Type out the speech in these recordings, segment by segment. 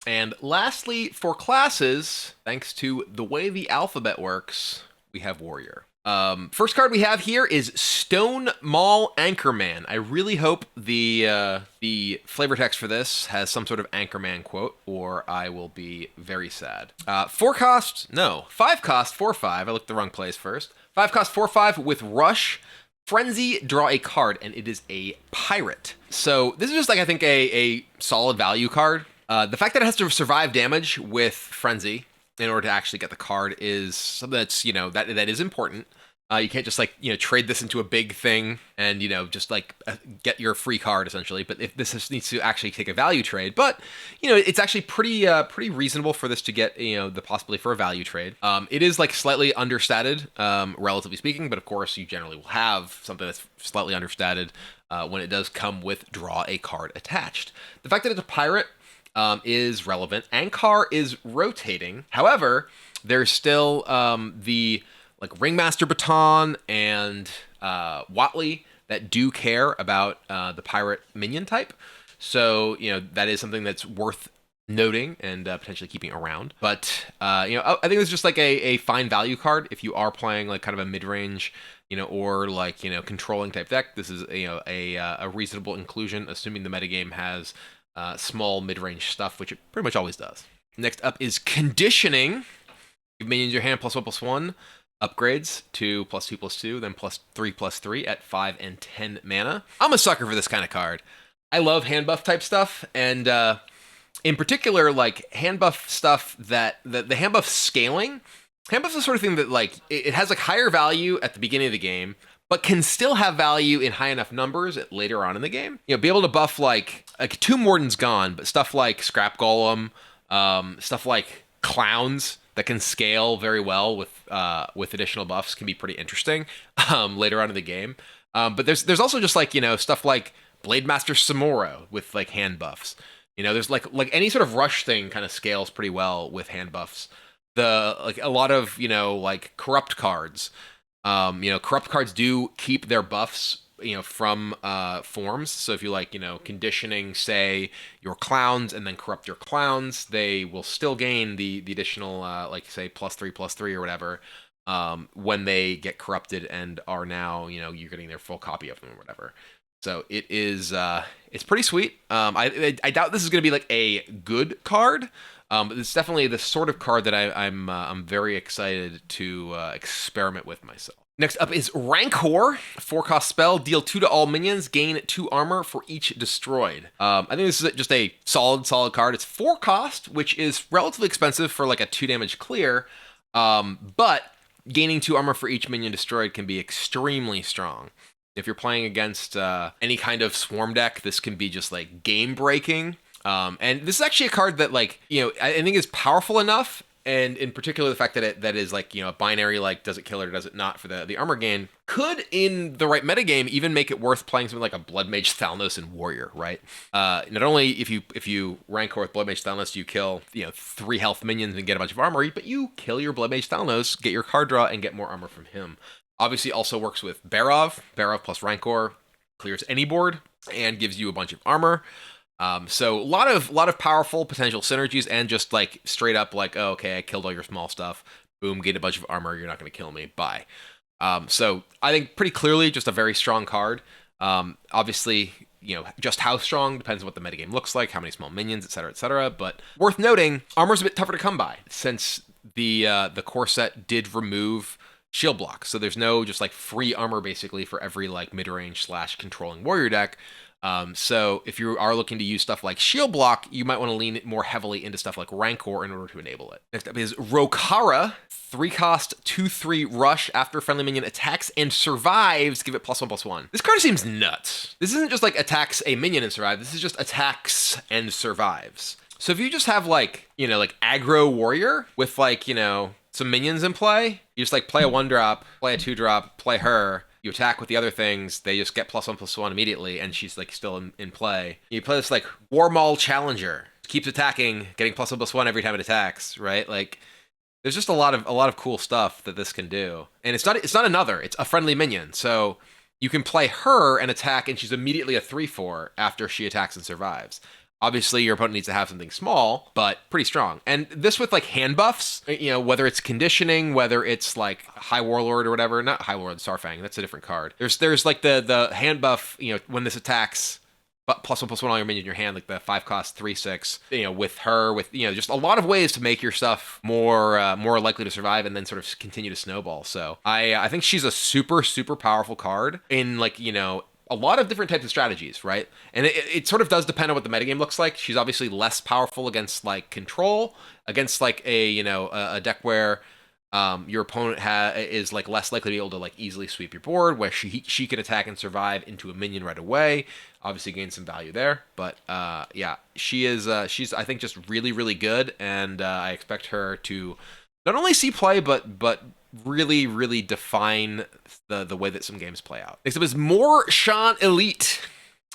And lastly, for classes, thanks to the way the alphabet works, we have Warrior. First card we have here is Stone Maul Anchorman. I really hope the flavor text for this has some sort of Anchorman quote, or I will be very sad. 5 cost, 4/5. I looked the wrong place first. 5 cost 4/5 with Rush. Frenzy, draw a card, and it is a pirate. So this is just like, I think, a solid value card. The fact that it has to survive damage with Frenzy in order to actually get the card is something that's, that is important. You can't just trade this into a big thing and, just get your free card essentially. But if needs to actually take a value trade, but it's actually pretty reasonable for this to get, the possibility for a value trade. It is slightly understated, relatively speaking, but of course you generally will have something that's slightly understated when it does come with draw a card attached. The fact that it's a pirate is relevant. Ankar is rotating. However, there's still the Ringmaster Baton and Watley that do care about the pirate minion type. So, that is something that's worth noting and potentially keeping around. But, I think it's just a fine value card if you are playing kind of a mid-range, or controlling type deck. This is, a reasonable inclusion, assuming the metagame has small mid-range stuff, which it pretty much always does. Next up is Conditioning. Give minions your hand +1/+1. Upgrades to +2/+2, then +3/+3 at 5 and 10 mana. I'm a sucker for this kind of card. I love hand buff type stuff, and in particular, hand buff stuff that the hand buff scaling. Hand buff's the sort of thing that it has higher value at the beginning of the game, but can still have value in high enough numbers later on in the game. Be able to buff Tomb Warden's gone, but stuff like Scrap Golem, stuff like Clowns that can scale very well with additional buffs can be pretty interesting later on in the game. But there's also just stuff like Blademaster Samuro with hand buffs. There's any sort of rush thing kind of scales pretty well with hand buffs. A lot of corrupt cards. Corrupt cards do keep their buffs from forms. So if you conditioning, say, your clowns and then corrupt your clowns, they will still gain the additional, say, +3/+3 or whatever, when they get corrupted and are now, you're getting their full copy of them or whatever. So it is, it's pretty sweet. I doubt this is going to be a good card, but it's definitely the sort of card that I'm very excited to experiment with myself. Next up is Rancor. 4-cost spell, deal 2 to all minions, gain 2 armor for each destroyed. I think this is just a solid card. It's 4 cost, which is relatively expensive for a 2 damage clear, but gaining 2 armor for each minion destroyed can be extremely strong. If you're playing against any kind of swarm deck, this can be just game breaking. And this is actually a card that I think is powerful enough. And in particular, the fact that that is a binary, does it kill or does it not for the armor gain, could, in the right metagame, even make it worth playing something like a Blood Mage Thalnos and Warrior, right? Not only if you Rancor with Blood Mage Thalnos, you kill 3 health minions and get a bunch of armor, but you kill your Blood Mage Thalnos, get your card draw, and get more armor from him. Obviously, also works with Barrov. Barrov plus Rancor clears any board and gives you a bunch of armor. So a lot of powerful potential synergies, and just straight up oh, okay, I killed all your small stuff. Boom, get a bunch of armor. You're not going to kill me. Bye. So I think pretty clearly just a very strong card. Obviously, just how strong depends on what the metagame looks like, how many small minions, etc., etc. But worth noting, armor's a bit tougher to come by since the core set did remove shield block. So there's no just free armor basically for every mid-range / controlling warrior deck. So if you are looking to use stuff like shield block, you might want to lean more heavily into stuff like Rancor in order to enable it. Next up is Rokhara. 3-cost 2/3 rush. After friendly minion attacks and survives, give it +1/+1. This card seems nuts. This isn't just attacks a minion and survive. This is just attacks and survives. So if you just have aggro warrior with some minions in play, you just play a 1-drop, play a 2-drop, play her. You attack with the other things, they just get +1/+1 immediately, and she's still in play. You play this War Maul Challenger, keeps attacking, getting +1/+1 every time it attacks, right? There's just a lot of cool stuff that this can do. And it's not another, it's a friendly minion. So you can play her and attack, and she's immediately a 3/4 after she attacks and survives. Obviously, your opponent needs to have something small, but pretty strong. And this with like hand buffs, whether it's conditioning, whether it's like High Warlord or whatever, not High Warlord Saurfang, that's a different card. There's like the hand buff, when this attacks, but +1/+1 all your minions in your hand, like the 5-cost 3/6, with her, with just a lot of ways to make your stuff more likely to survive and then sort of continue to snowball. So I think she's a super powerful card in like a lot of different types of strategies, right? And it sort of does depend on what the metagame looks like. She's obviously less powerful against like control, against like a deck where your opponent is like less likely to be able to like easily sweep your board, where she can attack and survive into a minion right away. Obviously gain some value there, but yeah, she's I think just really good, and I expect her to not only see play but really define the way that some games play out. Next up is More Shan Elite,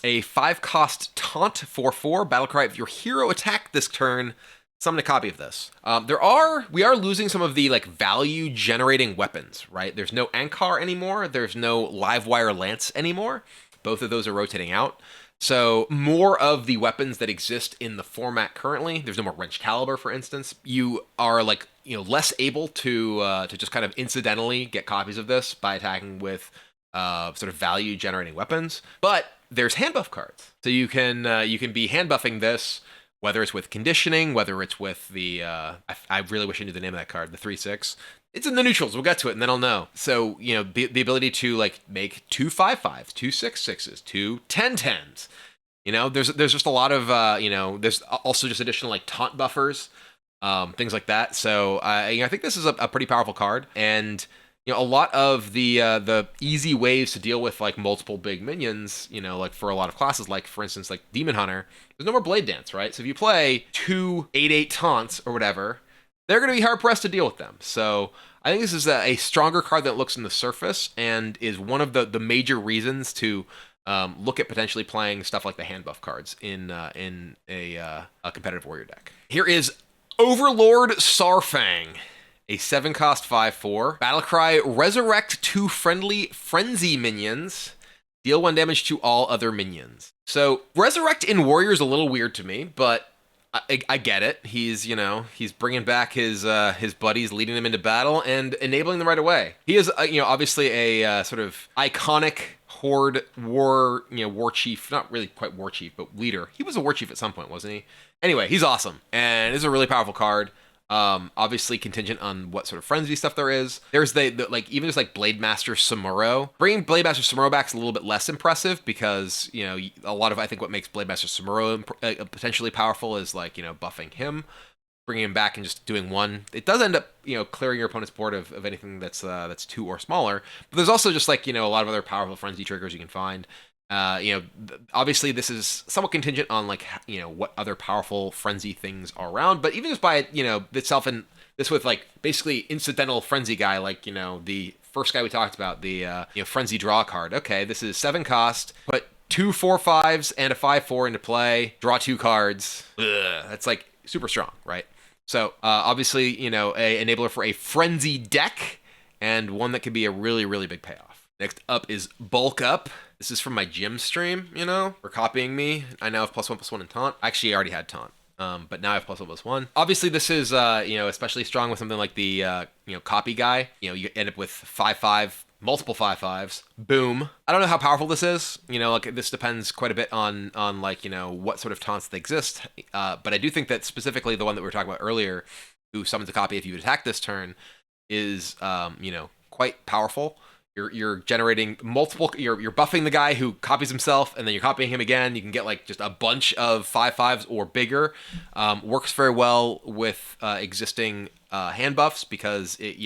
a 5-cost taunt 4/4 battlecry. If your hero attacked this turn, summon a copy of this. We are losing some of the like value generating weapons, right? There's no Ankar anymore. There's no Livewire Lance anymore. Both of those are rotating out. So more of the weapons that exist in the format currently, there's no more Wrench Caliber, for instance. You are like, less able to just kind of incidentally get copies of this by attacking with sort of value generating weapons. But there's hand buff cards. So you can be hand buffing this, whether it's with conditioning, whether it's with the, I really wish I knew the name of that card, the 3/6. It's in the neutrals. We'll get to it, and then I'll know. So, the ability to, like, make 2 5/5s, 2 6/6s, 2 10/10s. There's just a lot of, there's also just additional, like, taunt buffers, things like that. So, I think this is a pretty powerful card, and, a lot of the easy ways to deal with, like, multiple big minions, like, for a lot of classes, like, for instance, like, Demon Hunter, there's no more Blade Dance, right? So if you play 2 8/8 taunts or whatever, they're going to be hard-pressed to deal with them. So I think this is a stronger card than it looks on the surface, and is one of the major reasons to look at potentially playing stuff like the hand buff cards in a competitive warrior deck. Here is Overlord Saurfang, a 7-cost 5/4 battlecry. Resurrect 2 friendly frenzy minions. Deal 1 damage to all other minions. So Resurrect in Warrior is a little weird to me, but I get it. He's bringing back his buddies, leading them into battle, and enabling them right away. He is obviously a sort of iconic horde war chief, not really quite war chief, but leader. He was a war chief at some point, wasn't he? Anyway, he's awesome, and is a really powerful card. Obviously contingent on what sort of frenzy stuff there is. There's the like, even just like Blademaster Samuro. Bringing Blademaster Samuro back is a little bit less impressive because, a lot of, I think what makes Blademaster Samuro potentially powerful is like, buffing him, bringing him back and just doing 1. It does end up, clearing your opponent's board of anything that's 2 or smaller. But there's also just like, a lot of other powerful frenzy triggers you can find. Obviously this is somewhat contingent on like, what other powerful frenzy things are around, but even just by, itself, and this with like basically incidental frenzy guy, like, the first guy we talked about, the, frenzy draw card. Okay, this is 7 cost, put 2 4/5s and a 5/4 into play, draw 2 cards. Ugh, that's like super strong, right? So, obviously, a enabler for a frenzy deck, and one that could be a really big payoff. Next up is Bulk Up. This is from my gym stream, for copying me. I now have +1/+1 in taunt. Actually, I already had taunt, but now I have +1/+1. Obviously, this is, especially strong with something like the, copy guy. You end up with 5/5, multiple 5/5s. Boom. I don't know how powerful this is. Like, this depends quite a bit on like, what sort of taunts that exist. But I do think that specifically the one that we were talking about earlier, who summons a copy if you attack this turn, is, quite powerful. You're generating multiple, you're buffing the guy who copies himself, and then you're copying him again. You can get like just a bunch of 5/5s or bigger. Works very well with existing hand buffs because it,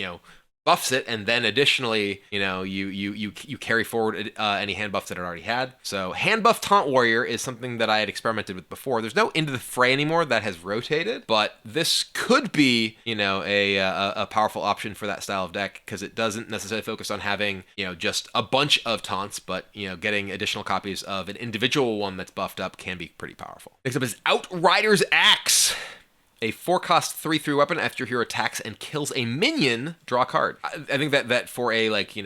buffs it, and then additionally, you carry forward any hand buffs that it already had. So hand buff taunt warrior is something that I had experimented with before. There's no Into the Fray anymore that has rotated, but this could be, a powerful option for that style of deck because it doesn't necessarily focus on having, just a bunch of taunts, but getting additional copies of an individual one that's buffed up can be pretty powerful. Next up is Outrider's Axe. A 4-cost 3/3 weapon. After your hero attacks and kills a minion, draw a card. I think that for a like,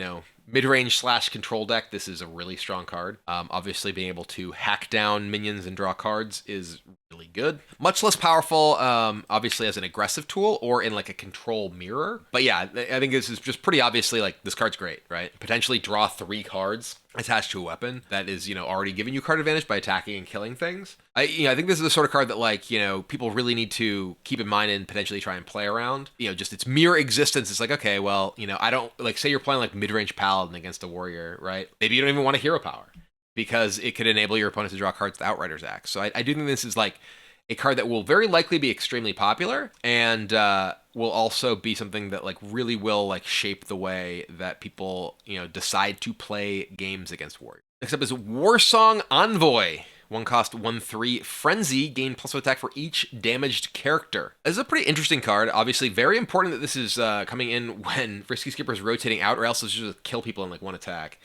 mid-range / control deck, this is a really strong card. Obviously being able to hack down minions and draw cards is really good. Much less powerful, obviously, as an aggressive tool or in like a control mirror. But yeah, I think this is just pretty obviously like this card's great, right? Potentially draw 3 cards attached to a weapon that is, already giving you card advantage by attacking and killing things. I think this is the sort of card that like, people really need to keep in mind and potentially try and play around. Just its mere existence is like, okay, well, I don't like, say you're playing like mid-range paladin against a warrior, right? Maybe you don't even want a hero power, because it could enable your opponent to draw cards with Outrider's Axe. So I do think this is like a card that will very likely be extremely popular, and will also be something that like really will like shape the way that people decide to play games against warriors. Next up is Warsong Envoy. 1 cost, 1/3 Frenzy, gain +1 attack for each damaged character. This is a pretty interesting card. Obviously, very important that this is coming in when Risky Skipper is rotating out, or else it's just kill people in like 1 attack.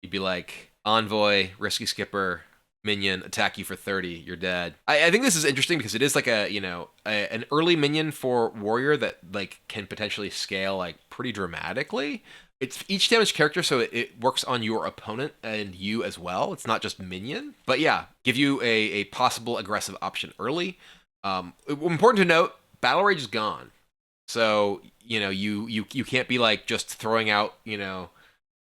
You'd be like, Envoy, Risky Skipper, minion, attack you for 30, you're dead. I think this is interesting because it is like an early minion for warrior that like can potentially scale like pretty dramatically. It's each damaged character, so it works on your opponent and you as well. It's not just minion. But yeah, give you a possible aggressive option early. Important to note, Battle Rage is gone. So, you can't be like just throwing out,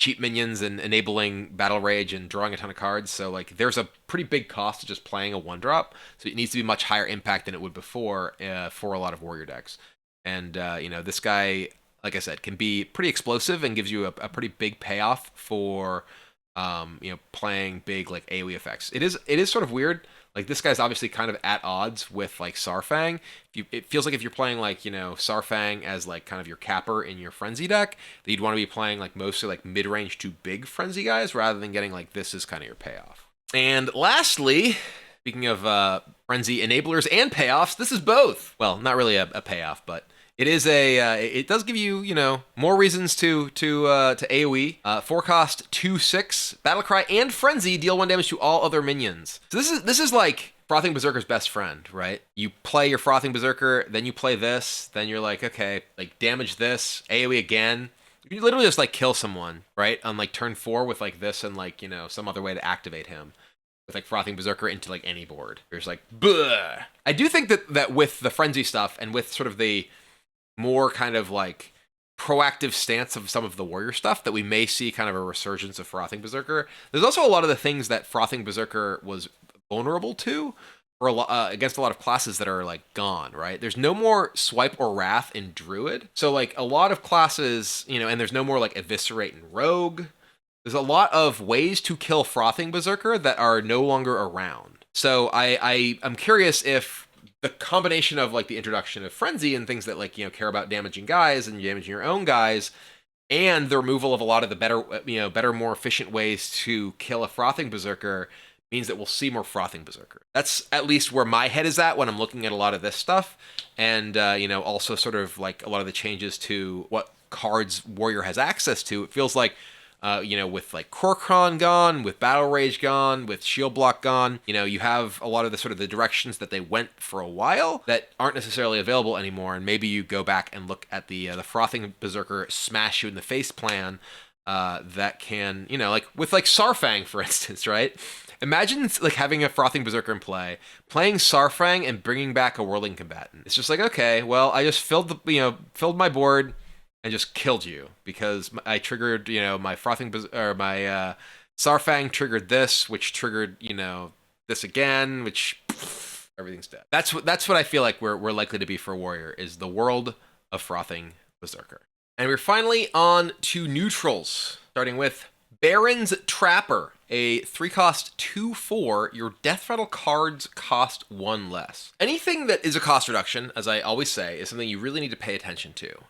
cheap minions and enabling Battle Rage and drawing a ton of cards. So like there's a pretty big cost to just playing a 1-drop. So it needs to be much higher impact than it would before for a lot of warrior decks. And this guy, like I said, can be pretty explosive and gives you a pretty big payoff for playing big like AoE effects. It is sort of weird. Like this guy's obviously kind of at odds with like Saurfang. It feels like if you're playing like, Saurfang as like kind of your capper in your Frenzy deck, that you'd want to be playing like mostly like mid-range to big Frenzy guys rather than getting like this as kind of your payoff. And lastly, speaking of Frenzy enablers and payoffs, this is both. Well, not really a payoff, but it is it does give you, more reasons to AoE. 4 cost, 2/6, Battlecry and Frenzy deal 1 damage to all other minions. So this is like Frothing Berserker's best friend, right? You play your Frothing Berserker, then you play this, then you're like, okay, like damage this, AoE again. You can literally just like kill someone, right? On like turn 4 with like this and like, some other way to activate him. With like Frothing Berserker into like any board. There's like, bleh. I do think that with the Frenzy stuff and with sort of the more kind of like proactive stance of some of the warrior stuff, that we may see kind of a resurgence of Frothing Berserker. There's also a lot of the things that Frothing Berserker was vulnerable to for against a lot of classes that are like gone, right? There's no more Swipe or Wrath in Druid. So like a lot of classes, and there's no more like Eviscerate and Rogue. There's a lot of ways to kill Frothing Berserker that are no longer around. So I'm curious if the combination of like the introduction of Frenzy and things that like, care about damaging guys and damaging your own guys, and the removal of a lot of the better, more efficient ways to kill a Frothing Berserker means that we'll see more Frothing Berserker. That's at least where my head is at when I'm looking at a lot of this stuff. And, also sort of like a lot of the changes to what cards Warrior has access to. It feels like, with like Korkron gone, with Battle Rage gone, with Shield Block gone, you have a lot of the sort of the directions that they went for a while that aren't necessarily available anymore. And maybe you go back and look at the Frothing Berserker smash you in the face plan that can, like with like Saurfang, for instance, right? Imagine like having a Frothing Berserker in play, playing Saurfang and bringing back a Whirling combatant. It's just like, okay, well, I just filled my board and just killed you because I triggered, my my Saurfang triggered this, which triggered, this again, which everything's dead. That's what I feel like we're likely to be for Warrior, is the world of Frothing Berserker. And we're finally on to neutrals, starting with Barrens Trapper, a 3 cost 2/4. Your death rattle cards cost 1 less. Anything that is a cost reduction, as I always say, is something you really need to pay attention to.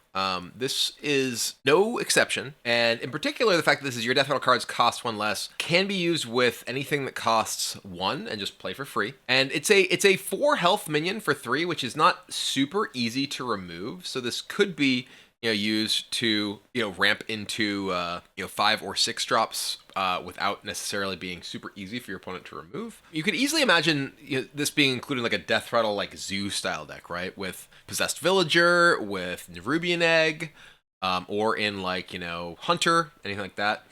This is no exception, and in particular, the fact that this is your death rattle cards cost 1 less can be used with anything that costs 1 and just play for free. And it's a 4 health minion for 3, which is not super easy to remove. So this could be used to, ramp into, 5 or 6 drops without necessarily being super easy for your opponent to remove. You could easily imagine this being included in like a Death Rattle like Zoo style deck, right? With Possessed Villager, with Nerubian Egg, or in like, Hunter, anything like that.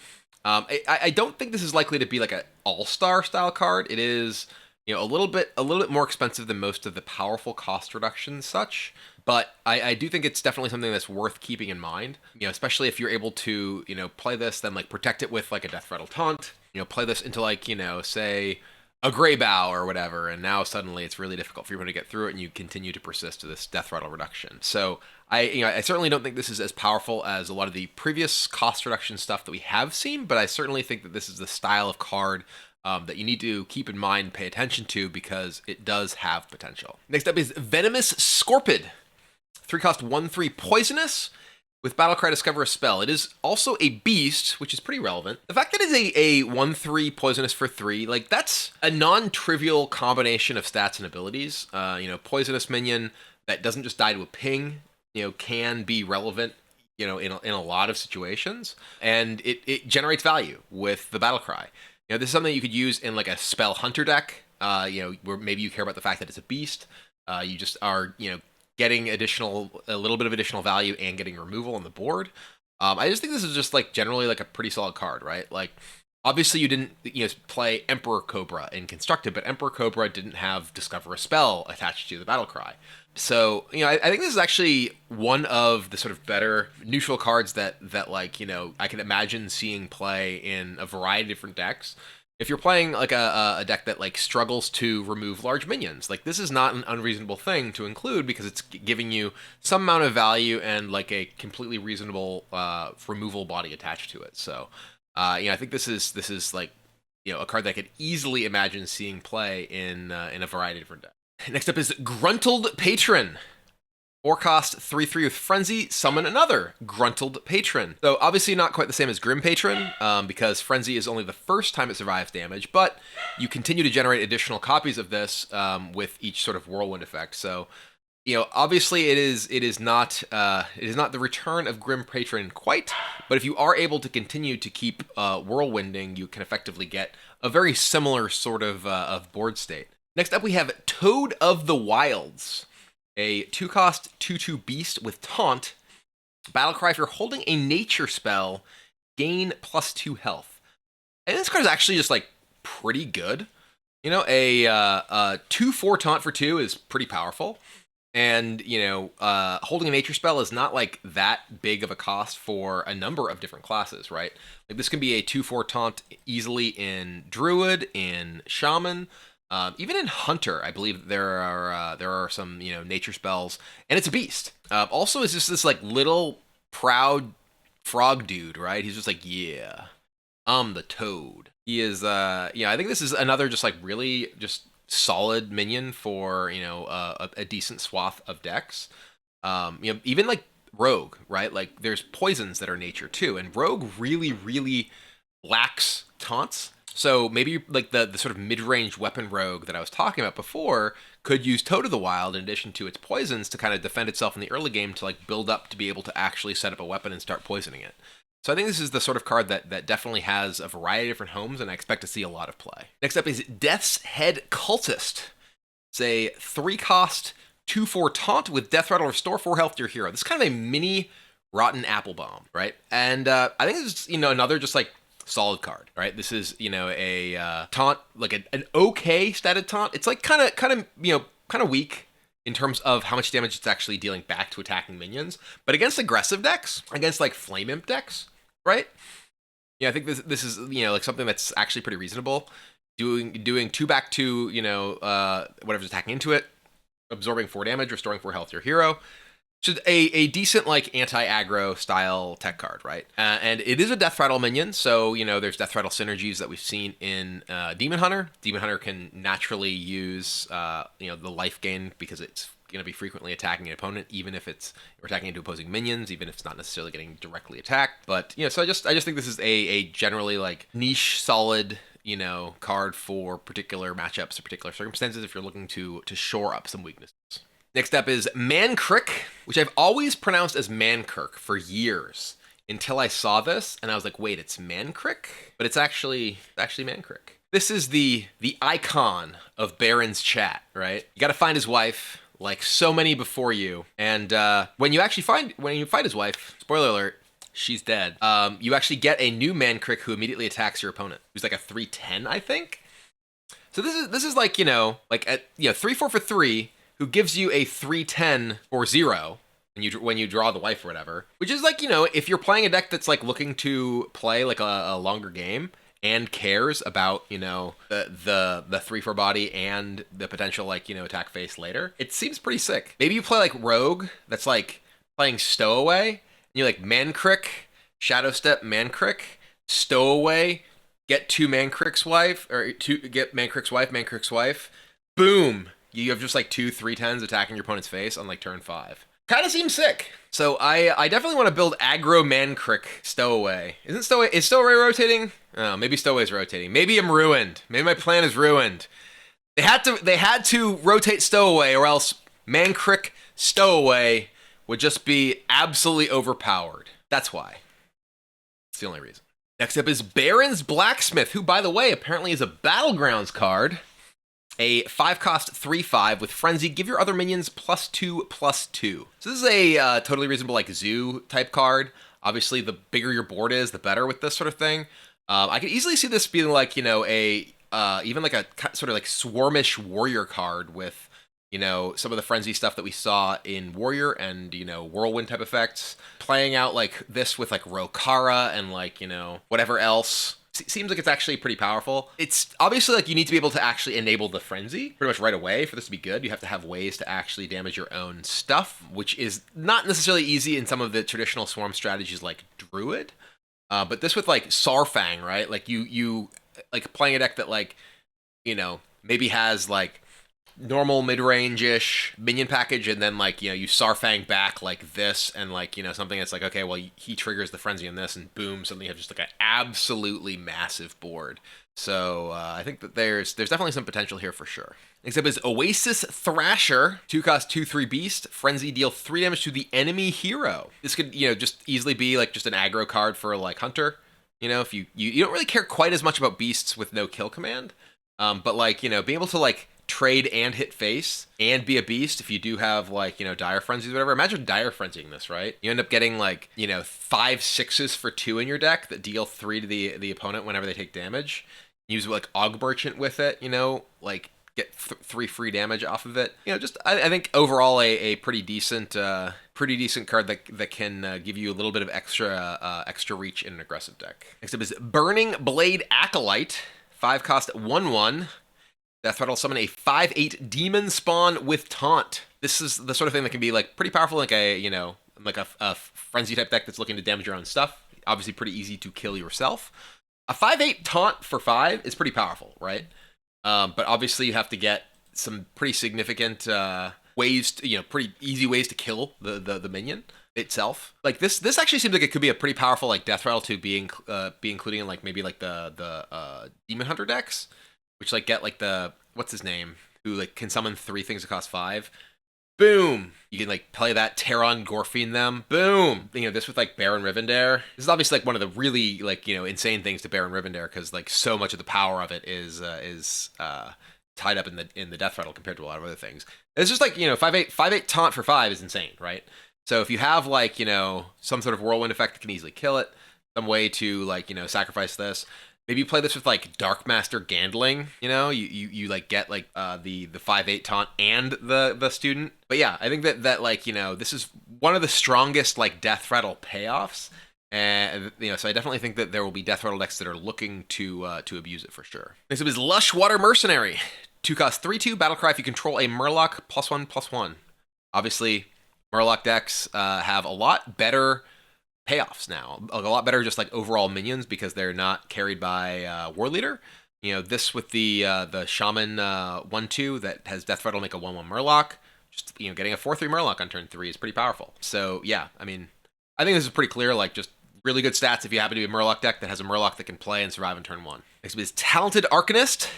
I don't think this is likely to be like an all-star style card. It is, a little bit more expensive than most of the powerful cost reductions such. But I do think it's definitely something that's worth keeping in mind, especially if you're able to, play this, then like protect it with like a death rattle taunt, play this into like, say a gray bow or whatever, and now suddenly it's really difficult for everyone to get through it, and you continue to persist to this death rattle reduction. So I certainly don't think this is as powerful as a lot of the previous cost reduction stuff that we have seen, but I certainly think that this is the style of card that you need to keep in mind and pay attention to because it does have potential. Next up is Venomous Scorpid. 3-cost 1/3 poisonous. With Battlecry, discover a spell. It is also a beast, which is pretty relevant. The fact that it is a 1/3 poisonous for 3, like that's a non-trivial combination of stats and abilities. Poisonous minion that doesn't just die to a ping, can be relevant, in a lot of situations, and it generates value with the Battlecry. This is something you could use in like a spell hunter deck. Where maybe you care about the fact that it's a beast. You just are, getting a little bit of additional value and getting removal on the board. I just think this is just like generally like a pretty solid card, right? Like obviously you didn't play Emperor Cobra in Constructed, but Emperor Cobra didn't have Discover a Spell attached to the Battlecry. So I think this is actually one of the sort of better neutral cards that like I can imagine seeing play in a variety of different decks. If you're playing like a deck that like struggles to remove large minions, like this is not an unreasonable thing to include because it's giving you some amount of value and like a completely reasonable removal body attached to it. So, I think this is like a card that I could easily imagine seeing play in a variety of different decks. Next up is Gruntled Patron. 4-cost 3/3 with Frenzy, summon another Gruntled Patron. So obviously not quite the same as Grim Patron, because Frenzy is only the first time it survives damage, but you continue to generate additional copies of this with each sort of whirlwind effect. So, obviously it is not the return of Grim Patron quite, but if you are able to continue to keep whirlwinding, you can effectively get a very similar sort of board state. Next up we have Toad of the Wilds. A 2-cost 2/2 beast with taunt. Battlecry, if you're holding a nature spell, gain +2 health. And this card is actually just like pretty good. A 2/4 taunt for 2 is pretty powerful. And, holding a nature spell is not like that big of a cost for a number of different classes, right? Like this can be a 2/4 taunt easily in Druid, in Shaman, even in Hunter. I believe there are some nature spells, and it's a beast. Also, is just this like little proud frog dude, right? He's just like, yeah, I'm the Toad. He is. I think this is another just like really just solid minion for a decent swath of decks. Even like Rogue, right? Like there's poisons that are nature too, and Rogue really lacks taunts. So maybe like the sort of mid-range weapon rogue that I was talking about before could use Toad of the Wild in addition to its poisons to kind of defend itself in the early game to like build up to be able to actually set up a weapon and start poisoning it. So I think this is the sort of card that definitely has a variety of different homes, and I expect to see a lot of play. Next up is Death's Head Cultist. It's a 3-cost 2/4 taunt with Death Rattle, restore 4 health to your hero. This is kind of a mini Rotten Apple Bomb, right? And I think this is another just like solid card, right? This is a taunt, like an okay statted taunt. It's like kind of weak in terms of how much damage it's actually dealing back to attacking minions, but against aggressive decks, against like Flame Imp decks, right? I think this is like something that's actually pretty reasonable. Doing 2 back to whatever's attacking into it, absorbing 4 damage, restoring 4 health to your hero. So a decent like anti-aggro style tech card, right? And it is a Death Rattle minion, so there's Death Rattle synergies that we've seen in Demon Hunter. Demon Hunter can naturally use the life gain because it's going to be frequently attacking an opponent, even if it's attacking into opposing minions, even if it's not necessarily getting directly attacked. But so I just think this is a generally like niche solid card for particular matchups or particular circumstances if you're looking to shore up some weaknesses. Next up is Crick, which I've always pronounced as Mankirk for years until I saw this and I was like, wait, it's Crick? But it's actually Crick. This is the icon of Barrens chat, right? You got to find his wife, like so many before you, and when you find his wife, spoiler alert, she's dead. You actually get a new Crick who immediately attacks your opponent, who's like a 3/10, I think. So this is like, like at 3/4 for 3, who gives you a 3/10 or 0 when you draw the wife or whatever. Which is like, if you're playing a deck that's like looking to play like a longer game and cares about, the 3/4 body and the potential like, attack face later, it seems pretty sick. Maybe you play like Rogue that's like playing Stowaway, and you like man crick, Shadow Step, man crick, Stowaway, get 2 man crick's wife, or get man crick's wife, boom! You have just like 2 3/10s attacking your opponent's face on like turn 5. Kind of seems sick. So I definitely want to build aggro man crick Stowaway. Is Stowaway rotating? Oh, maybe Stowaway's rotating. Maybe I'm ruined. Maybe my plan is ruined. They had to rotate Stowaway, or else man crick Stowaway would just be absolutely overpowered. That's why. It's the only reason. Next up is Barrens Blacksmith, who, by the way, apparently is a Battlegrounds card. A 5-cost 3/5 with Frenzy. Give your other minions +2/+2. So this is a totally reasonable like zoo type card. Obviously, the bigger your board is, the better with this sort of thing. I could easily see this being like, even like a sort of like swarmish warrior card with, some of the frenzy stuff that we saw in Warrior and, whirlwind type effects. Playing out like this with like Rokhara and like, whatever else. Seems like it's actually pretty powerful. It's obviously like you need to be able to actually enable the frenzy pretty much right away for this to be good. You have to have ways to actually damage your own stuff, which is not necessarily easy in some of the traditional swarm strategies like Druid. But this with like Saurfang, right? Like you like playing a deck that like, maybe has like normal mid-range-ish minion package, and then like, you Saurfang back like this, and like, something that's like, okay, well, he triggers the frenzy on this, and boom, suddenly you have just like an absolutely massive board. So I think that there's definitely some potential here for sure. Next up is Oasis Thrasher, 2-cost 2/3 beast, frenzy, deal 3 damage to the enemy hero. This could, just easily be like just an aggro card for like Hunter. If you don't really care quite as much about beasts with no kill command, but like, being able to like trade and hit face and be a beast if you do have like, dire frenzies or whatever. Imagine dire frenzying this, right? You end up getting like, 5 6s for 2 in your deck that deal 3 to the opponent whenever they take damage. Use like Og Merchant with it, like get 3 free damage off of it. Just I think overall a pretty decent card that can give you a little bit of extra reach in an aggressive deck. Next up is Burning Blade Acolyte, 5-cost 1/1. Death Threat will summon a 5/8 demon spawn with taunt. This is the sort of thing that can be like pretty powerful, like a frenzy type deck that's looking to damage your own stuff. Obviously, pretty easy to kill yourself. A 5/8 taunt for 5 is pretty powerful, right? But obviously, you have to get some pretty significant ways, pretty easy ways to kill the minion itself. Like this actually seems like it could be a pretty powerful like death rattle to be including in like maybe like the Demon Hunter decks. Which like get like the what's his name, who like can summon 3 things that cost 5. Boom! You can like play that, Terran Gorfine them. Boom! This with like Baron Rivendare. This is obviously like one of the really like insane things to Baron Rivendare, because like so much of the power of it is tied up in the death rattle compared to a lot of other things. It's just like 5/8 taunt for 5 is insane, right? So if you have like some sort of whirlwind effect that can easily kill it, some way to like sacrifice this. Maybe you play this with like Darkmaster Gandling, you like get like the 5/8 taunt and the student. But yeah, I think that like this is one of the strongest like death rattle payoffs, and so I definitely think that there will be death rattle decks that are looking to abuse it for sure. Next up is Lush Water Mercenary, 2-cost 3/2 battlecry. If you control a murloc, +1/+1. Obviously, murloc decks have a lot better payoffs now, a lot better just like overall minions, because they're not carried by War Leader. This with the Shaman 1/2 that has Death Threat will make a 1/1 Murloc. Just getting a 4/3 Murloc on turn 3 is pretty powerful. So yeah, I mean, I think this is pretty clear. Like just really good stats if you happen to be a Murloc deck that has a Murloc that can play and survive in turn 1. Next is Talented Arcanist,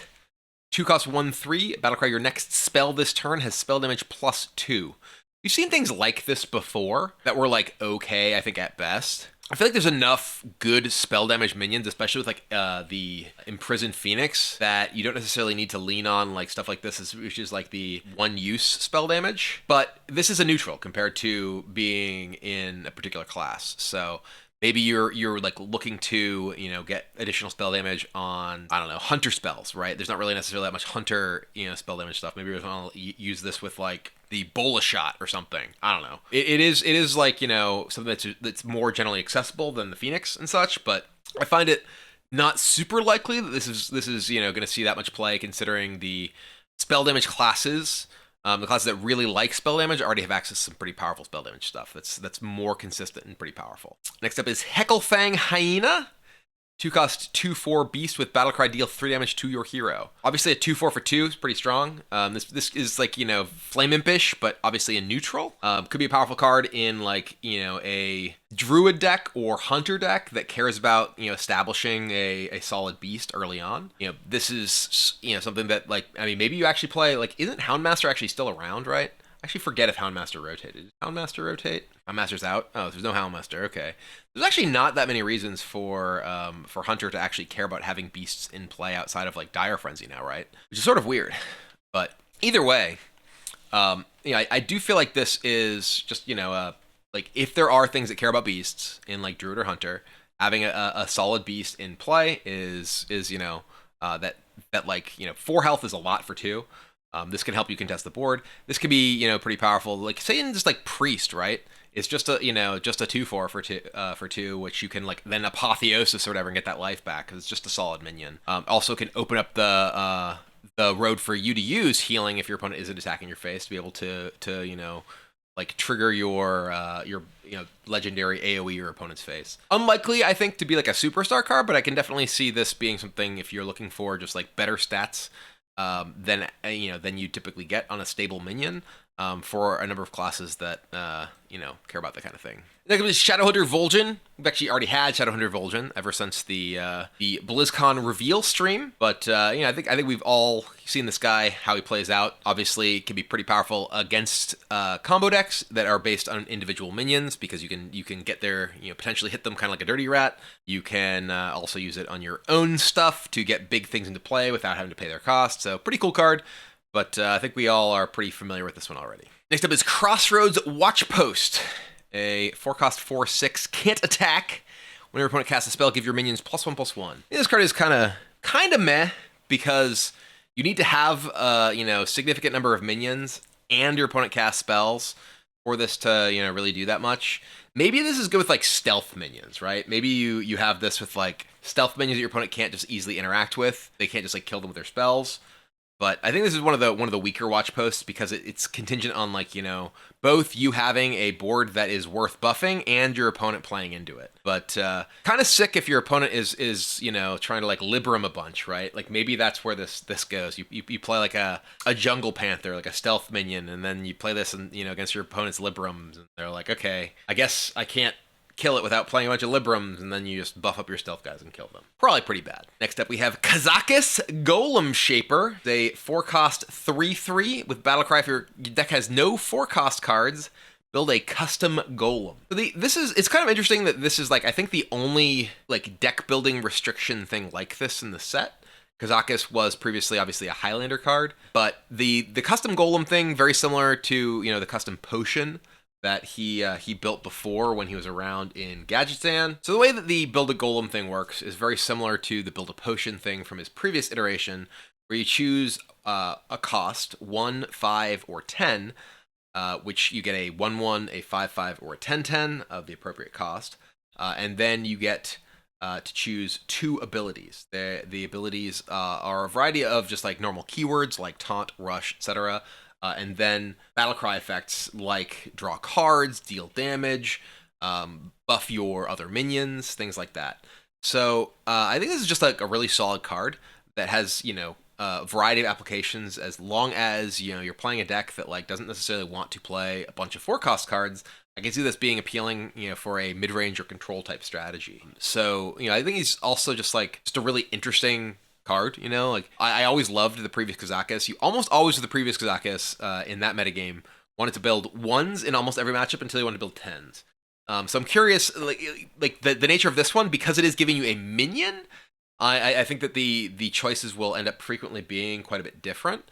2-cost 1/3 battlecry. Your next spell this turn has spell damage +2. You've seen things like this before that were like okay, I think at best. I feel like there's enough good spell damage minions, especially with like the Imprisoned Phoenix, that you don't necessarily need to lean on like stuff like this, which is like the one-use spell damage. But this is a neutral compared to being in a particular class. So Maybe you're like looking to, get additional spell damage on, I don't know, hunter spells, right? There's not really necessarily that much hunter, spell damage stuff. Maybe you're going to use this with like the bola shot or something. I don't know. It is like, something that's more generally accessible than the Phoenix and such, but I find it not super likely that this is going to see that much play, considering the spell damage classes. The classes that really like spell damage already have access to some pretty powerful spell damage stuff. That's more consistent and pretty powerful. Next up is Hecklefang Hyena. 2-cost 2/4 beast with battlecry, deal 3 damage to your hero. Obviously a 2/4 for 2 is pretty strong. This is like, flame impish, but obviously a neutral. Could be a powerful card in like, a druid deck or hunter deck that cares about, establishing a solid beast early on. This is, something that like, I mean, maybe you actually play, like, isn't Houndmaster actually still around, right? I actually forget if Houndmaster rotated. Did Houndmaster rotate? Houndmaster's out? Oh, there's no Houndmaster. Okay. There's actually not that many reasons for Hunter to actually care about having beasts in play outside of like Dire Frenzy now, right? Which is sort of weird. But either way, I do feel like this is just, like if there are things that care about beasts in like Druid or Hunter, having a solid beast in play is that like, 4 health is a lot for 2. This can help you contest the board. This could be, pretty powerful. Like, say in just like Priest, right? It's just a 2/4 for 2, which you can like then apotheosis or whatever and get that life back because it's just a solid minion. Also can open up the road for you to use healing if your opponent isn't attacking your face, to be able to like trigger your legendary AoE your opponent's face. Unlikely, I think, to be like a superstar card, but I can definitely see this being something if you're looking for just like better stats than you typically get on a stable minion, for a number of classes that care about that kind of thing. Next up is Shadowhunter Vol'jin. We've actually already had Shadowhunter Vol'jin ever since the BlizzCon reveal stream, but I think we've all seen this guy, how he plays out. Obviously, it can be pretty powerful against combo decks that are based on individual minions, because you can get there, potentially hit them kind of like a dirty rat. You can also use it on your own stuff to get big things into play without having to pay their cost. So pretty cool card. But I think we all are pretty familiar with this one already. Next up is Crossroads Watchpost. A 4-cost 4/6 can't attack. When your opponent casts a spell, give your minions +1/+1. This card is kind of meh, because you need to have significant number of minions and your opponent casts spells for this to really do that much. Maybe this is good with like stealth minions, right? Maybe you have this with like stealth minions that your opponent can't just easily interact with. They can't just like kill them with their spells. But I think this is one of the weaker watch posts, because it's contingent on like, both you having a board that is worth buffing and your opponent playing into it. But kind of sick if your opponent is trying to like Libram a bunch, right? Like maybe that's where this goes. You play like a jungle panther, like a stealth minion, and then you play this and against your opponent's Librams, and they're like, okay, I guess I can't kill it without playing a bunch of Librams, and then you just buff up your stealth guys and kill them. Probably pretty bad. Next up, we have Kazakus Golem Shaper. A 4-cost 3/3 with battlecry. If your deck has no 4-cost cards, build a custom golem. So it's kind of interesting that this is like, I think, the only like deck building restriction thing like this in the set. Kazakus was previously obviously a Highlander card, but the custom golem thing, very similar to the custom potion that he built before when he was around in Gadgetzan. So the way that the Build a Golem thing works is very similar to the Build a Potion thing from his previous iteration, where you choose a cost, 1, 5, or 10, which you get a 1/1, a 5/5, or a 10/10 of the appropriate cost. And then you get to choose 2 abilities. The abilities are a variety of just like normal keywords like taunt, rush, etc., and then battlecry effects like draw cards, deal damage, buff your other minions, things like that. So I think this is just like a really solid card that has a variety of applications, as long as you're playing a deck that like doesn't necessarily want to play a bunch of 4-cost cards. I can see this being appealing, for a mid-range or control type strategy. So I think he's also just a really interesting card, like I always loved the previous Kazakus. You almost always with the previous Kazakus in that metagame wanted to build 1s in almost every matchup until you wanted to build 10s. So I'm curious, like the nature of this one, because it is giving you a minion. I think that the choices will end up frequently being quite a bit different.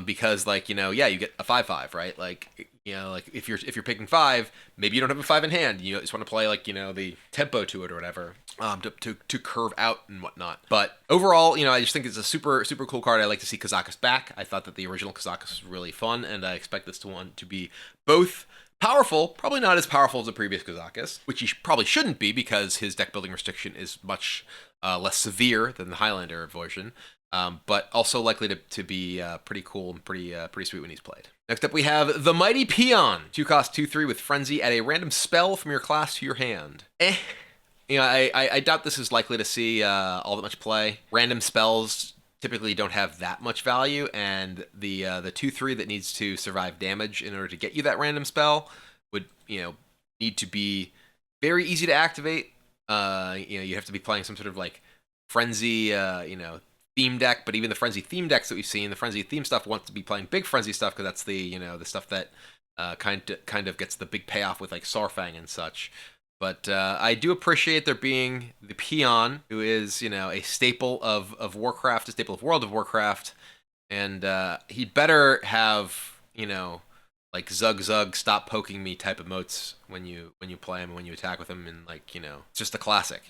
because like, yeah, you get a 5/5, right? Like, like if you're picking 5, maybe you don't have a 5 in hand. You just want to play like, the tempo to it or whatever, to curve out and whatnot. But overall, I just think it's a super super cool card. I like to see Kazakus back. I thought that the original Kazakus was really fun, and I expect this one to be both powerful, probably not as powerful as the previous Kazakus, which he probably shouldn't be because his deck building restriction is much less severe than the Highlander version. But also likely to be pretty cool and pretty sweet when he's played. Next up, we have the Mighty Peon. 2-cost 2/3 with Frenzy. Add a random spell from your class to your hand. I doubt this is likely to see all that much play. Random spells typically don't have that much value, and the 2/3 that needs to survive damage in order to get you that random spell would need to be very easy to activate. You have to be playing some sort of like Frenzy theme deck, but even the Frenzy theme decks that we've seen, the Frenzy theme stuff wants to be playing big Frenzy stuff because that's the the stuff that kind of gets the big payoff with like Saurfang and such. But I do appreciate there being the Peon, who is a staple of Warcraft, a staple of World of Warcraft, and he'd better have like Zug Zug stop poking me type emotes when you play him and when you attack with him, and like it's just a classic.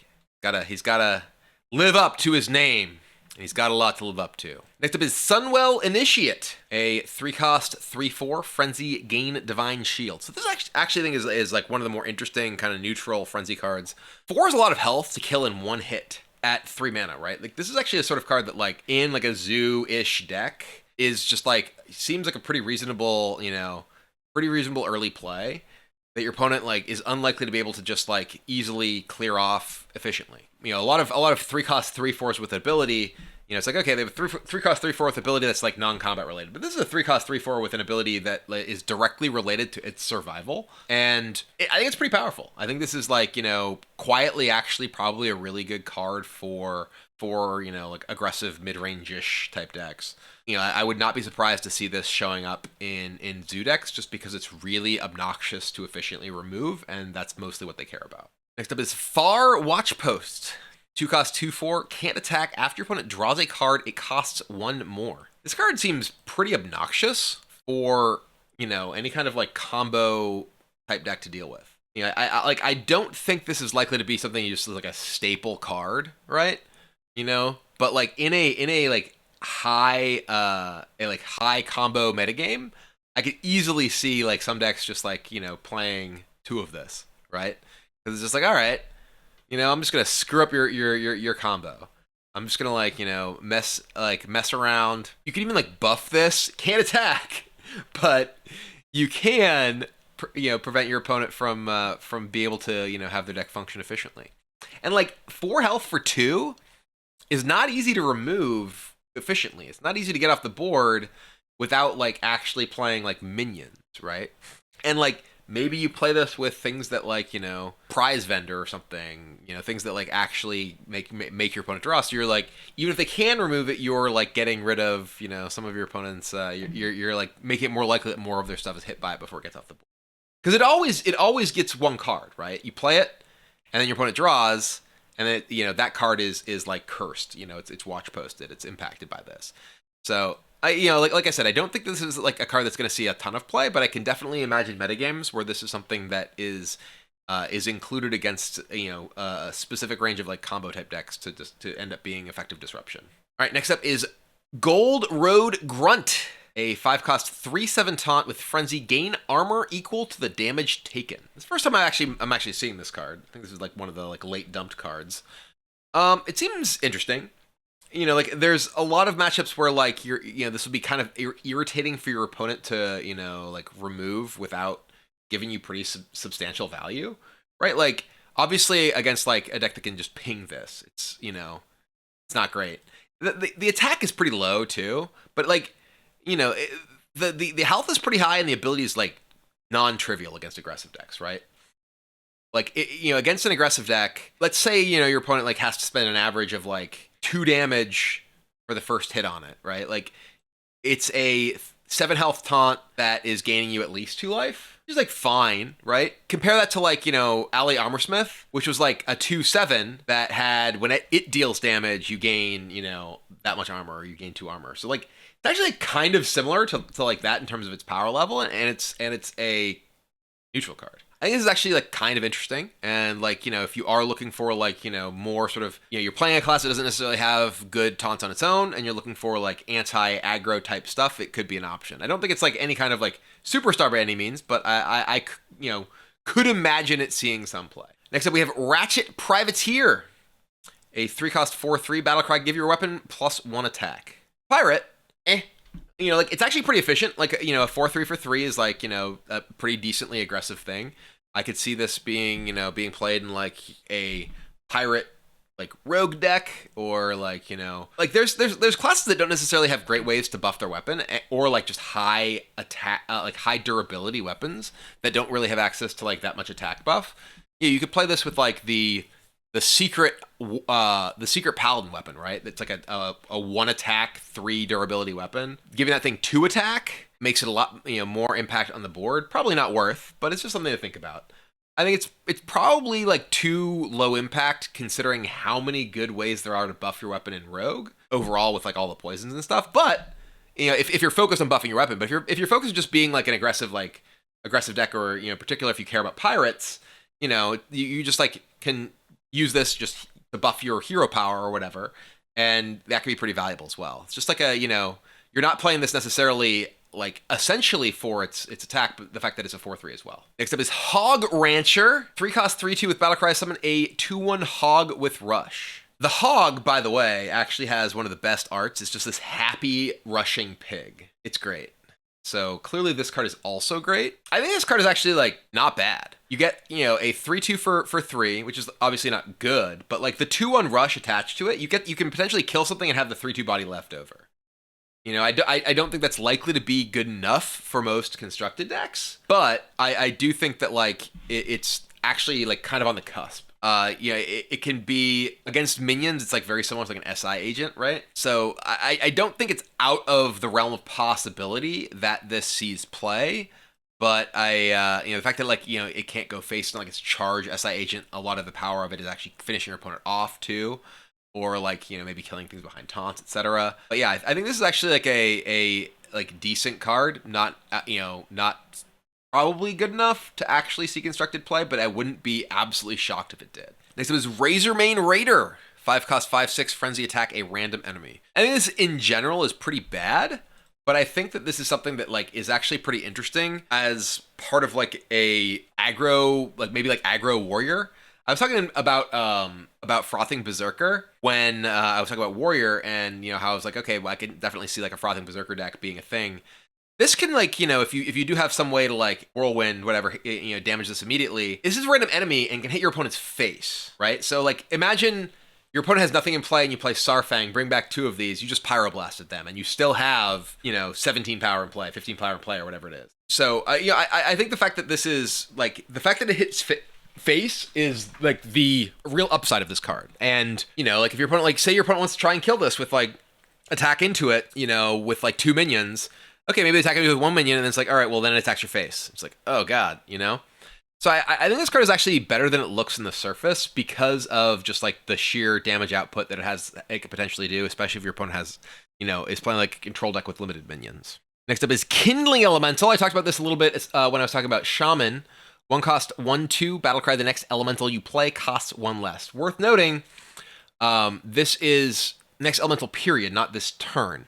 He's gotta live up to his name. And he's got a lot to live up to. Next up is Sunwell Initiate, a 3-cost 3/4 Frenzy gain Divine Shield. So this actually I think is like one of the more interesting kind of neutral Frenzy cards. 4 is a lot of health to kill in one hit at 3 mana, right? Like this is actually a sort of card that like in like a zoo-ish deck is just like seems like a pretty reasonable early play that your opponent like is unlikely to be able to just like easily clear off efficiently. A lot of 3-cost 3/4s with ability. It's like, okay, they have a 3-cost 3/4 with ability that's like non-combat related, but this is a 3-cost 3/4 with an ability that is directly related to its survival, and I think it's pretty powerful. I think this is like quietly actually probably a really good card for like aggressive mid-range-ish type decks. I would not be surprised to see this showing up in zoo decks just because it's really obnoxious to efficiently remove, and that's mostly what they care about. Next up is Far Watchpost. 2-cost 2/4, can't attack after your opponent draws a card, it costs 1 more. This card seems pretty obnoxious for, any kind of like combo type deck to deal with. I don't think this is likely to be something you just like a staple card, right? But like in a like high combo metagame, I could easily see like some decks just like, playing 2 of this, right? Because it's just like, all right, I'm just gonna screw up your combo. I'm just gonna like mess around. You can even like buff this. Can't attack, but you can prevent your opponent from being able to have their deck function efficiently. And like 4 health for 2 is not easy to remove efficiently. It's not easy to get off the board without like actually playing like minions, right? And like maybe you play this with things that like, prize vendor or something, things that like actually make your opponent draw. So you're like, even if they can remove it, you're like getting rid of, some of your opponents, you're like making it more likely that more of their stuff is hit by it before it gets off the board. Because it always gets 1 card, right? You play it, and then your opponent draws, and then, that card is like cursed, it's watch posted, it's impacted by this. So like I said, I don't think this is like a card that's going to see a ton of play, but I can definitely imagine metagames where this is something that is included against a specific range of like combo type decks to end up being effective disruption. All right, next up is Gold Road Grunt, a 5-cost 3/7 taunt with Frenzy, gain armor equal to the damage taken. It's the first time I'm actually seeing this card. I think this is like one of the like late dumped cards. It seems interesting. Like there's a lot of matchups where like this would be kind of irritating for your opponent to like remove without giving you pretty substantial value, right? Like obviously against like a deck that can just ping this, it's it's not great. The attack is pretty low too, but like the health is pretty high and the ability is like non-trivial against aggressive decks, right? Like against an aggressive deck, let's say your opponent like has to spend an average of like 2 damage for the first hit on it, right? Like it's a 7 health taunt that is gaining you at least 2 life. Which is like fine, right? Compare that to like Ally Armorsmith, which was like a 2/7 that had when it deals damage, you gain that much armor, or you gain 2 armor. So like It's actually kind of similar to like that in terms of its power level, and it's a neutral card. I think this is actually like kind of interesting, and like, you know, if you are looking for like, you know, more sort of, you know, you're playing a class that doesn't necessarily have good taunts on its own, and you're looking for like anti-aggro type stuff, it could be an option. I don't think it's like any kind of like superstar by any means, but I you know, could imagine it seeing some play. Next up, we have Ratchet Privateer, a 3-cost 4/3 battlecry. Give your weapon +1 attack. Pirate, you know, like, it's actually pretty efficient. Like, you know, a 4/3 for 3 is like, you know, a pretty decently aggressive thing. I could see this being, you know, being played in like a pirate, like rogue deck, or like, you know, like there's classes that don't necessarily have great ways to buff their weapon, or like just high attack, like high durability weapons that don't really have access to like that much attack buff. Yeah, you could play this with like the secret paladin weapon, right? That's like a 1 attack 3 durability weapon. Giving that thing 2 attack makes it a lot, you know, more impact on the board. Probably not worth, but it's just something to think about. I think it's probably like too low impact considering how many good ways there are to buff your weapon in Rogue overall with like all the poisons and stuff. But, you know, if you're focused on buffing your weapon, but if you're focused on just being like an aggressive deck, or, you know, particular if you care about pirates, you know, you just like can use this just to buff your hero power or whatever, and that can be pretty valuable as well. It's just like a, you know, you're not playing this necessarily like essentially for its attack, but the fact that it's a 4/3 as well. Next up is Hog Rancher, 3-cost 3/2 with battlecry. Summon a 2/1 hog with rush. The hog, by the way, actually has one of the best arts. It's just this happy rushing pig. It's great. So clearly this card is also great. I think this card is actually like not bad. You get, you know, a 3/2 for 3, which is obviously not good, but like the 2/1 rush attached to it, you can potentially kill something and have the 3/2 body left over. You know, I don't think that's likely to be good enough for most constructed decks, but I do think that like it's actually like kind of on the cusp. You know, it can be against minions. It's like very similar to like an SI agent, right? So I don't think it's out of the realm of possibility that this sees play. But you know, the fact that like, you know, it can't go face on like its charge SI agent, a lot of the power of it is actually finishing your opponent off too, or like, you know, maybe killing things behind taunts, etc. But yeah, I think this is actually like a like decent card. Not you know, not probably good enough to actually see constructed play, but I wouldn't be absolutely shocked if it did. Next up is Razormane Raider, 5-cost 5/6 frenzy attack a random enemy. I think this in general is pretty bad, but I think that this is something that like is actually pretty interesting as part of like a aggro, like maybe like aggro warrior. I was talking about Frothing Berserker when I was talking about Warrior, and you know how I was like, okay, well, I can definitely see like a Frothing Berserker deck being a thing. This can like, you know, if you do have some way to like whirlwind, whatever, you know, damage this immediately. This is a random enemy and can hit your opponent's face, right? So like, imagine your opponent has nothing in play and you play Saurfang, bring back 2 of these, you just pyroblasted them, and you still have, you know, 17 power in play, 15 power in play, or whatever it is. So you know, I think the fact that this is like the fact that it hits face is like the real upside of this card. And you know, like if your opponent, like say your opponent wants to try and kill this with like attack into it, you know, with like 2 minions. Okay, maybe attack it with 1 minion, and then it's like, all right, well then it attacks your face. It's like, oh god, you know. So I think this card is actually better than it looks on the surface because of just like the sheer damage output that it could potentially do, especially if your opponent has, you know, is playing like a control deck with limited minions. Next up is Kindling Elemental. I talked about this a little bit when I was talking about Shaman. 1-cost 1/2 battlecry. The next elemental you play costs 1 less. Worth noting, this is next elemental period, not this turn.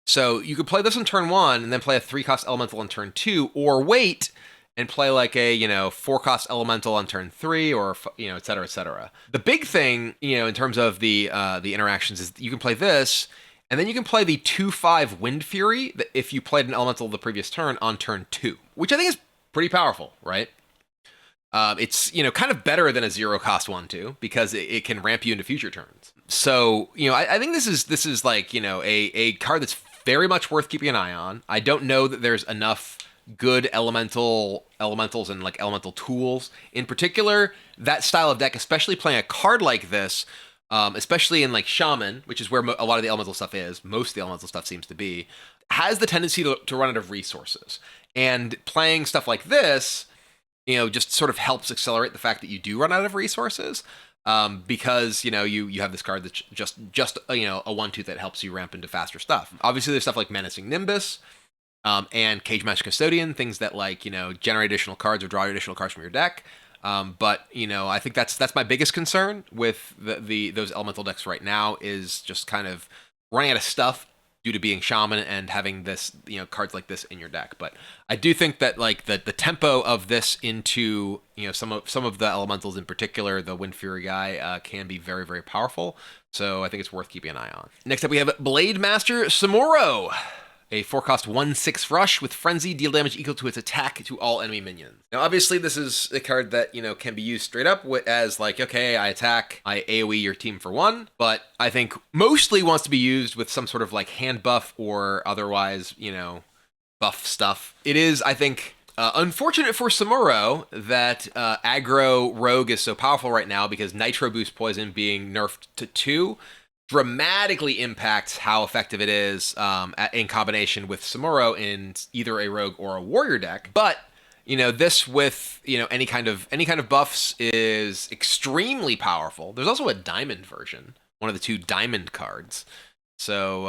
So you could play this on turn 1 and then play a 3-cost elemental on turn 2, or wait and play like a, you know, 4-cost elemental on turn 3, or, you know, et cetera, et cetera. The big thing, you know, in terms of the interactions is you can play this, and then you can play the 2/5 Wind Fury if you played an elemental the previous turn on turn 2, which I think is pretty powerful, right? It's, you know, kind of better than a 0-cost 1/2 because it can ramp you into future turns. So, you know, I think this is like, you know, a card that's very much worth keeping an eye on. I don't know that there's enough good elementals and like elemental tools. In particular, that style of deck, especially playing a card like this, especially in like Shaman, which is where a lot of the elemental stuff is, most of the elemental stuff seems to be, has the tendency to run out of resources. And playing stuff like this, you know, just sort of helps accelerate the fact that you do run out of resources. because you have this card that's just a 1/2 that helps you ramp into faster stuff. Obviously, there's stuff like Menacing Nimbus, and Cage Match Custodian, things that generate additional cards or draw additional cards from your deck. But I think that's my biggest concern with those elemental decks right now, is just kind of running out of stuff due to being shaman and having this cards like this in your deck. But I do think that the tempo of this into some of the elementals, in particular the Wind Fury guy, can be very, very powerful. So I think it's worth keeping an eye on. Next up, we have Blademaster Samuro. A 4-cost 1/6 rush with Frenzy, deal damage equal to its attack to all enemy minions. Now, obviously, this is a card that, can be used straight up as okay, I attack, I AoE your team for 1, but I think mostly wants to be used with some sort of hand buff or otherwise, buff stuff. It is, I think, unfortunate for Samuro that aggro rogue is so powerful right now, because Nitro Boost Poison being nerfed to 2 dramatically impacts how effective it is in combination with Samuro in either a rogue or a warrior deck. But this with any kind of buffs is extremely powerful. There's also a diamond version, one of the 2 diamond cards. So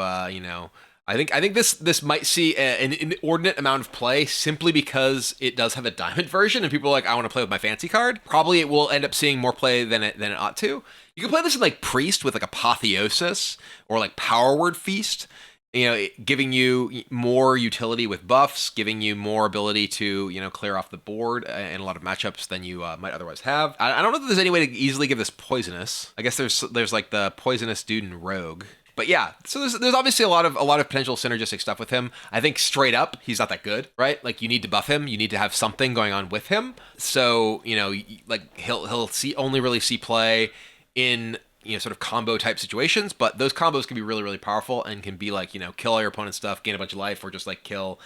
I think this might see an inordinate amount of play simply because it does have a diamond version, and people are like, I want to play with my fancy card. Probably it will end up seeing more play than it ought to. You can play this in Priest with Apotheosis or Power Word Feast, giving you more utility with buffs, giving you more ability to clear off the board in a lot of matchups than you might otherwise have. I don't know if there's any way to easily give this Poisonous. I guess there's the Poisonous dude in Rogue. But yeah, so there's obviously a lot of potential synergistic stuff with him. I think straight up, he's not that good, right? You need to buff him, you need to have something going on with him. So he'll only really see play in sort of combo type situations, but those combos can be really, really powerful and can be kill all your opponent's stuff, gain a bunch of life, or just kill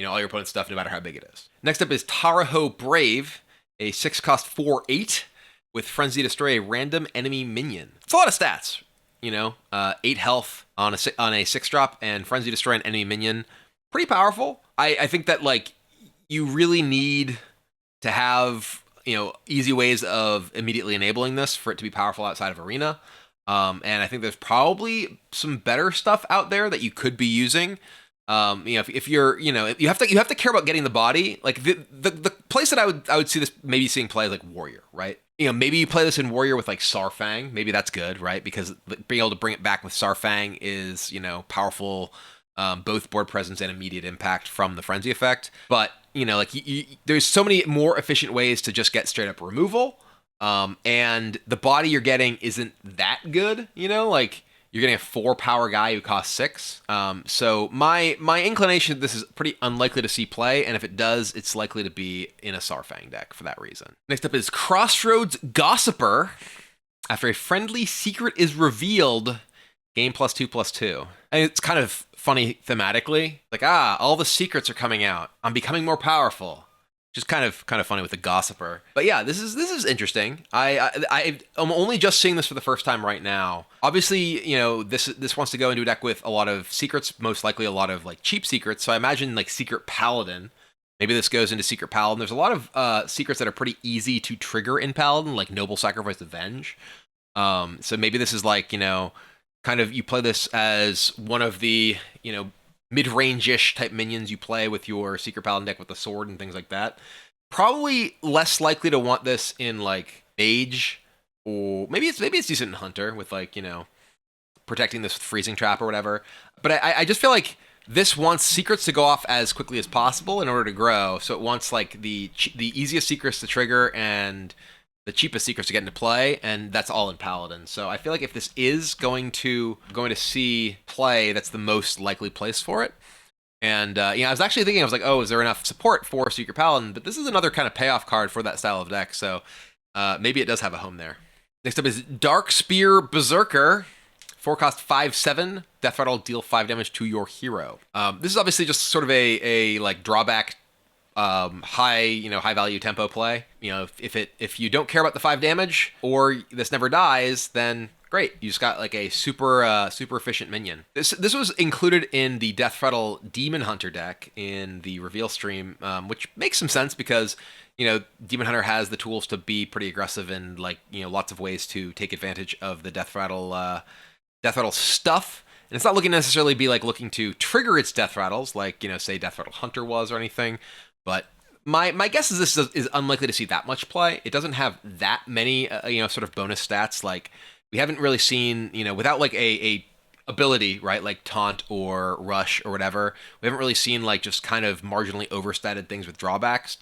all your opponent's stuff no matter how big it is. Next up is Taraho Brave, a 6-cost 4/8 with Frenzy Destroy a random enemy minion. It's a lot of stats. 8 health on a 6-drop, and Frenzy Destroy an enemy minion. Pretty powerful. I think that you really need to have easy ways of immediately enabling this for it to be powerful outside of Arena. And I think there's probably some better stuff out there that you could be using. If you're, you have to care about getting the body. The place that I would see this maybe seeing play is Warrior, right? Maybe you play this in Warrior with Saurfang. Maybe that's good, right? Because being able to bring it back with Saurfang is, powerful, both board presence and immediate impact from the Frenzy effect. But, there's so many more efficient ways to just get straight up removal. And the body you're getting isn't that good, you're getting a 4-power guy who costs 6. So my inclination, this is pretty unlikely to see play, and if it does, it's likely to be in a Saurfang deck for that reason. Next up is Crossroads Gossiper. After a friendly secret is revealed, gain +2/+2. And it's kind of funny thematically. All the secrets are coming out. I'm becoming more powerful. Just kind of funny with the Gossiper. But yeah, this is interesting. I'm only just seeing this for the first time right now. Obviously, this wants to go into a deck with a lot of secrets, most likely a lot of cheap secrets. So I imagine Secret Paladin. Maybe this goes into Secret Paladin. There's a lot of secrets that are pretty easy to trigger in Paladin, like Noble Sacrifice Avenge. So maybe this is kind of you play this as one of the mid-range-ish type minions you play with your Secret Paladin deck with the sword and things like that. Probably less likely to want this in Mage, or maybe it's decent in Hunter with protecting this with Freezing Trap or whatever. But I just feel this wants secrets to go off as quickly as possible in order to grow. So it wants the easiest secrets to trigger and the cheapest secrets to get into play, and that's all in Paladin. So I feel if this is going to see play, that's the most likely place for it. And I was actually thinking, is there enough support for Secret Paladin? But this is another kind of payoff card for that style of deck, so maybe it does have a home there. Next up is Dark Spear Berserker. 4-cost 5/7. Death Rattle, deal 5 damage to your hero. This is obviously just sort of a drawback, high value tempo play. If you don't care about the 5 damage or this never dies, then great, you just got a super efficient minion. This was included in the Death Rattle Demon Hunter deck in the reveal stream, which makes some sense because you know, Demon Hunter has the tools to be pretty aggressive and like, you know, lots of ways to take advantage of the death rattle stuff. And it's not looking to necessarily be like looking to trigger its death rattles, like, you know, say Death Rattle Hunter was or anything. But my guess is this is unlikely to see that much play. It doesn't have that many, you know, sort of bonus stats. Like we haven't really seen, you know, without like a ability, right, like taunt or rush or whatever. We haven't really seen like just kind of marginally overstated things with drawbacks,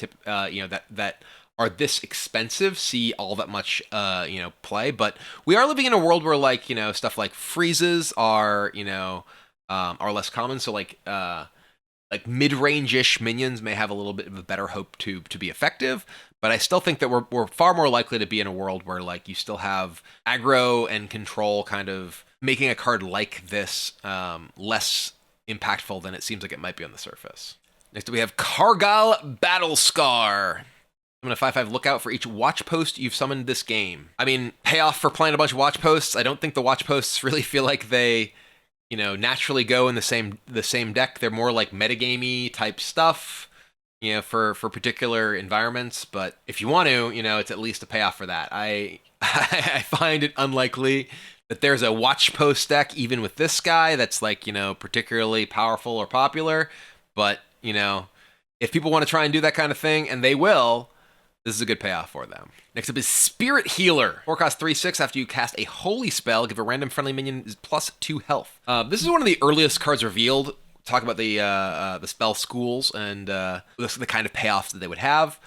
you know, that are this expensive see all that much you know, play. But we are living in a world where like, you know, stuff like freezes are, you know, are less common. So like mid-range-ish minions may have a little bit of a better hope to be effective. But I still think that we're far more likely to be in a world where like you still have aggro and control kind of making a card like this less impactful than it seems like it might be on the surface. Next we have Kargal Battle Scar. I'm going to 5/5 look out for each watch post you've summoned this game. I mean, payoff for playing a bunch of watch posts. I don't think the watch posts really feel like they, you know, naturally go in the same deck. They're more like metagamey type stuff, you know, for particular environments. But if you want to, you know, it's at least a payoff for that. I find it unlikely that there's a watch post deck even with this guy that's like, you know, particularly powerful or popular. But, you know, if people want to try and do that kind of thing, and they will, this is a good payoff for them. Next up is Spirit Healer. 4 cost 3/6. After you cast a holy spell, give a random friendly minion +2 health. This is one of the earliest cards revealed. Talk about the spell schools and the kind of payoffs that they would have.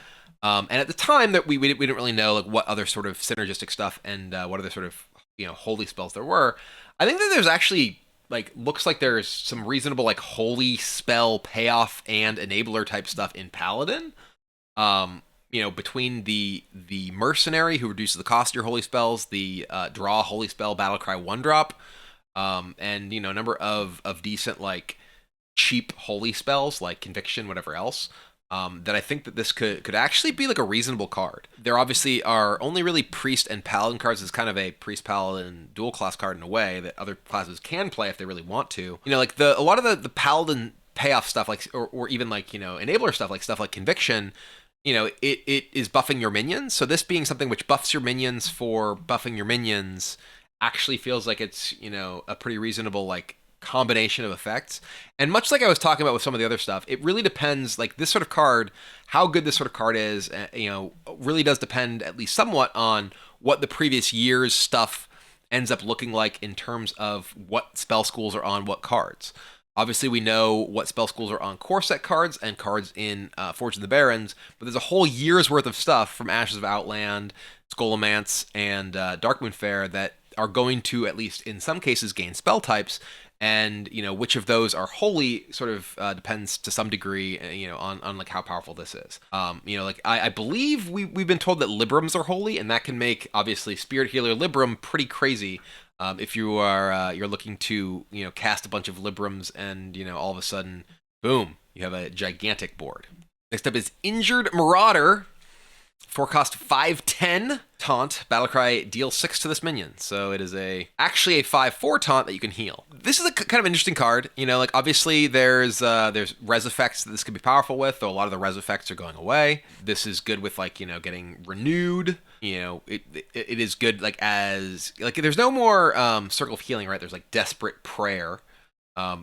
And at the time that we didn't really know like what other sort of synergistic stuff and what other sort of, you know, holy spells there were. I think that there's actually like looks like there's some reasonable like holy spell payoff and enabler type stuff in Paladin. You know, between the mercenary who reduces the cost of your holy spells, the draw holy spell battlecry 1-drop, and you know, a number of decent like cheap holy spells like conviction, whatever else, that I think that this could actually be like a reasonable card. There obviously are only really priest and paladin cards as kind of a priest paladin dual class card in a way that other classes can play if they really want to. You know, like a lot of the paladin payoff stuff, like or even like, you know, enabler stuff like conviction. You know, it is buffing your minions. So this being something which buffs your minions for buffing your minions actually feels like it's, you know, a pretty reasonable like combination of effects. And much like I was talking about with some of the other stuff, it really depends, like this sort of card, how good this sort of card is, you know, really does depend at least somewhat on what the previous year's stuff ends up looking like in terms of what spell schools are on what cards. Obviously, we know what spell schools are on core set cards and cards in Forge of the Barrens, but there's a whole year's worth of stuff from Ashes of Outland, Scholomance, and Darkmoon Fair that are going to, at least in some cases, gain spell types. And, you know, which of those are holy sort of depends to some degree, you know, on like how powerful this is. You know, like I believe we've been told that Librams are holy, and that can make, obviously, Spirit Healer Libram pretty crazy. If you are you're looking to, you know, cast a bunch of Librams and, you know, all of a sudden, boom, you have a gigantic board. Next up is Injured Marauder. 4 cost 5/10 taunt. Battlecry deals 6 to this minion. So it is actually a 5/4 taunt that you can heal. This is a kind of interesting card. You know, like obviously there's res effects that this could be powerful with, though a lot of the res effects are going away. This is good with like, you know, getting renewed. You know, it is good like as like there's no more circle of healing, right? There's like desperate prayer.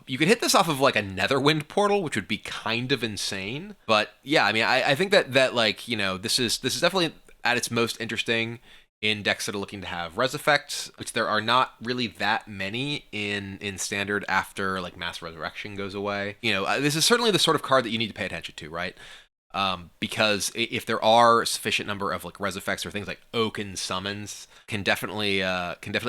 You could hit this off of like a Netherwind portal, which would be kind of insane. But yeah, I mean, I think that like, you know, this is definitely at its most interesting in decks that are looking to have res effects, which there are not really that many in standard after like Mass Resurrection goes away. You know, this is certainly the sort of card that you need to pay attention to, right? Because if there are a sufficient number of like res effects or things like Oaken Summons can definitely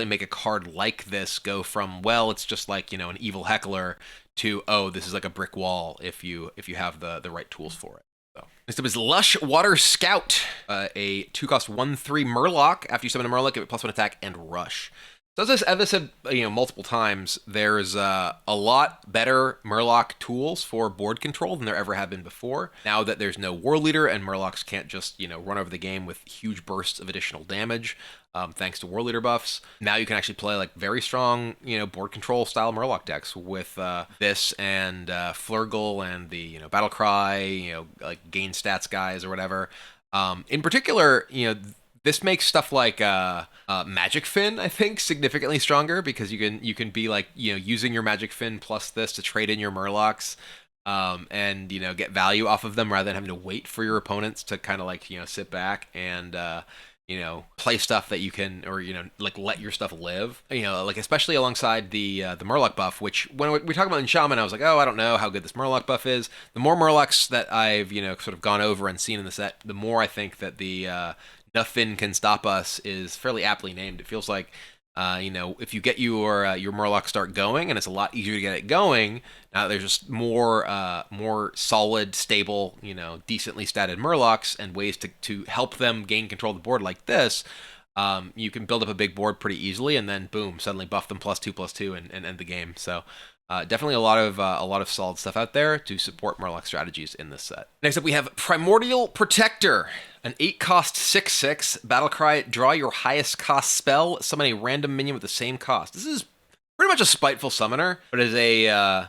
make a card like this go from, well, it's just like, you know, an evil heckler to, oh, this is like a brick wall if you have the right tools for it. So next up is Lush Water Scout, a 2 cost 1/3 Murloc. After you summon a Murloc, give it +1 attack and rush. So as I said, you know, multiple times, there's a lot better Murloc tools for board control than there ever have been before. Now that there's no War Leader and Murlocs can't just, you know, run over the game with huge bursts of additional damage, thanks to War Leader buffs, now you can actually play like very strong, you know, board control style Murloc decks with this and Flurgle and the, you know, Battlecry, you know, like gain stats guys or whatever. In particular, this makes stuff like Magic Fin, I think, significantly stronger because you can be like using your Magic Fin plus this to trade in your Murlocs, and get value off of them rather than having to wait for your opponents to kind of like sit back and play stuff that you can, or like let your stuff live. Like especially alongside the Murloc buff, which when we talk about in Shaman, I was like, oh, I don't know how good this Murloc buff is. The more Murlocs that I've sort of gone over and seen in the set, the more I think that the Nothing Can Stop Us is fairly aptly named. It feels like if you get your Murloc start going, and it's a lot easier to get it going. Now there's just more solid, stable, decently statted Murlocs and ways to help them gain control of the board like this. You can build up a big board pretty easily, and then boom, suddenly buff them +2/+2 and end the game. So definitely a lot of solid stuff out there to support Murloc strategies in this set. Next up, we have Primordial Protector. An 8-cost 6/6 battlecry. Draw your highest cost spell. Summon a random minion with the same cost. This is pretty much a Spiteful Summoner, but is a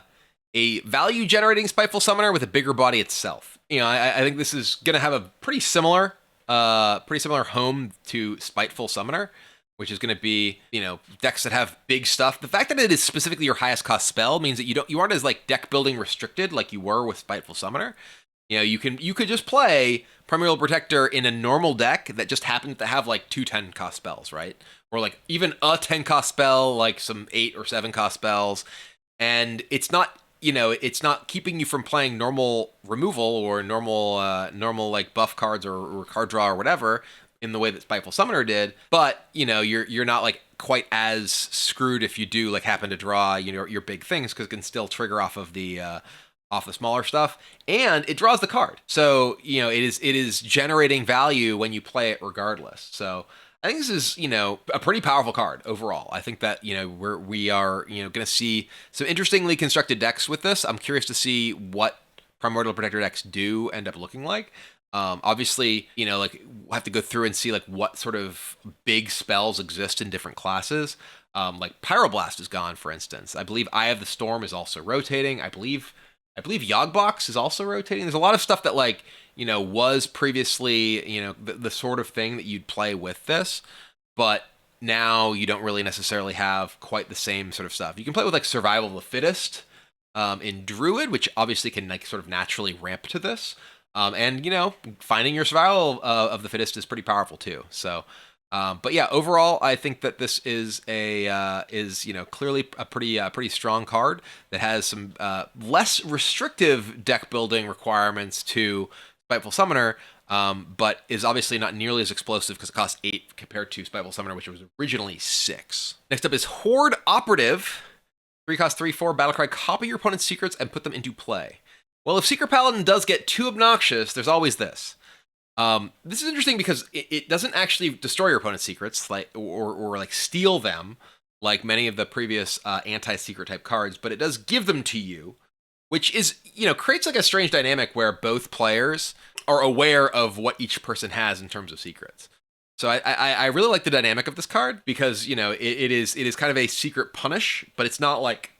value-generating Spiteful Summoner with a bigger body itself. I think this is gonna have a pretty similar home to Spiteful Summoner, which is going to be, decks that have big stuff. The fact that it is specifically your highest cost spell means that you aren't as like deck building restricted like you were with Spiteful Summoner. You could just play Primordial Protector in a normal deck that just happens to have like 2 10-cost spells, right? Or like even a 10-cost spell, like some 8 or 7-cost spells, and it's not keeping you from playing normal removal or normal like buff cards or card draw or whatever in the way that Spiteful Summoner did, but you're not like quite as screwed if you do like happen to draw your big things, because it can still trigger off the smaller stuff, and it draws the card. So it is generating value when you play it regardless. So I think this is a pretty powerful card overall. I think that we are going to see some interestingly constructed decks with this. I'm curious to see what Primordial Protector decks do end up looking like. Obviously, like we'll have to go through and see like what sort of big spells exist in different classes. Like Pyroblast is gone, for instance. I believe Eye of the Storm is also rotating. I believe Yogbox is also rotating. There's a lot of stuff that like was previously the sort of thing that you'd play with this, but now you don't really necessarily have quite the same sort of stuff. You can play with like Survival of the Fittest in Druid, which obviously can like sort of naturally ramp to this. And finding your Survival of the Fittest is pretty powerful too. So, but yeah, overall, I think that this is clearly a pretty strong card that has some less restrictive deck building requirements to Spiteful Summoner, but is obviously not nearly as explosive because it costs 8 compared to Spiteful Summoner, which was originally 6. Next up is Horde Operative. 3 cost 3/4 battlecry. Copy your opponent's secrets and put them into play. Well, if Secret Paladin does get too obnoxious, there's always this. This is interesting because it doesn't actually destroy your opponent's secrets, like or like steal them, like many of the previous anti-secret type cards, but it does give them to you, which is creates like a strange dynamic where both players are aware of what each person has in terms of secrets. So I really like the dynamic of this card because it is kind of a secret punish, but it's not like,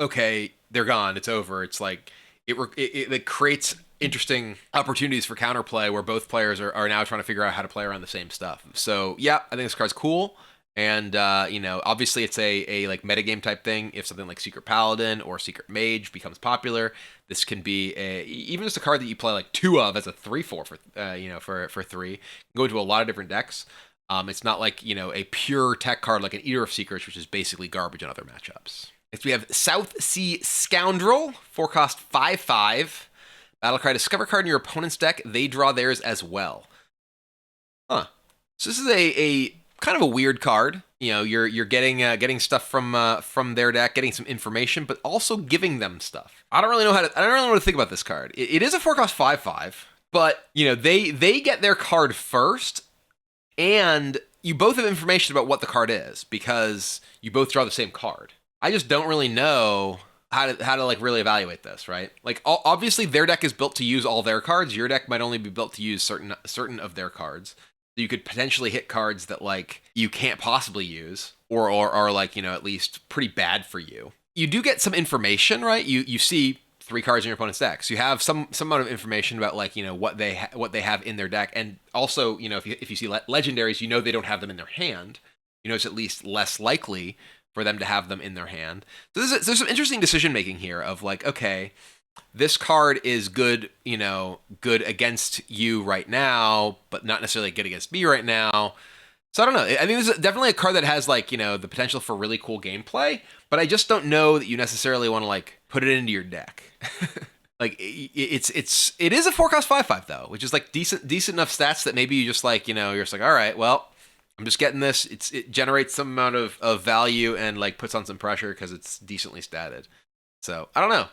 okay, they're gone, it's over. It's like it creates interesting opportunities for counterplay where both players are now trying to figure out how to play around the same stuff. So yeah, I think this card's cool. And obviously it's a like metagame type thing. If something like Secret Paladin or Secret Mage becomes popular, this can be even just a card that you play like 2 of as a 3/4 for 3. Can go into a lot of different decks. It's not like a pure tech card like an Eater of Secrets, which is basically garbage in other matchups. Next we have South Sea Scoundrel, 4 cost 5/5. Battlecry, discover card in your opponent's deck. They draw theirs as well. Huh. So this is a kind of a weird card. You're getting stuff from their deck, getting some information, but also giving them stuff. I don't really know what to think about this card. It is a 4 cost 5/5, but they get their card first, and you both have information about what the card is because you both draw the same card. I just don't really know how to like really evaluate this, right? Like obviously their deck is built to use all their cards. Your deck might only be built to use certain of their cards. So you could potentially hit cards that like you can't possibly use or are like at least pretty bad for you. You do get some information, right? You see 3 cards in your opponent's deck. So you have some amount of information about like, you know, what they have in their deck, and also, you know, if you see legendaries, you know they don't have them in their hand. You know, it's at least less likely for them to have them in their hand. So there's some interesting decision making here of like, okay, this card is good, you know, good against you right now, but not necessarily good against me right now. So I don't know. I think this is definitely a card that has like, you know, the potential for really cool gameplay, but I just don't know that you necessarily want to like put it into your deck. Like it is a 4-cost 5/5 though, which is like decent enough stats that maybe you just like, you know, you're just like, all right, well, I'm just getting this. It generates some amount of value and like puts on some pressure because it's decently statted. So I don't know.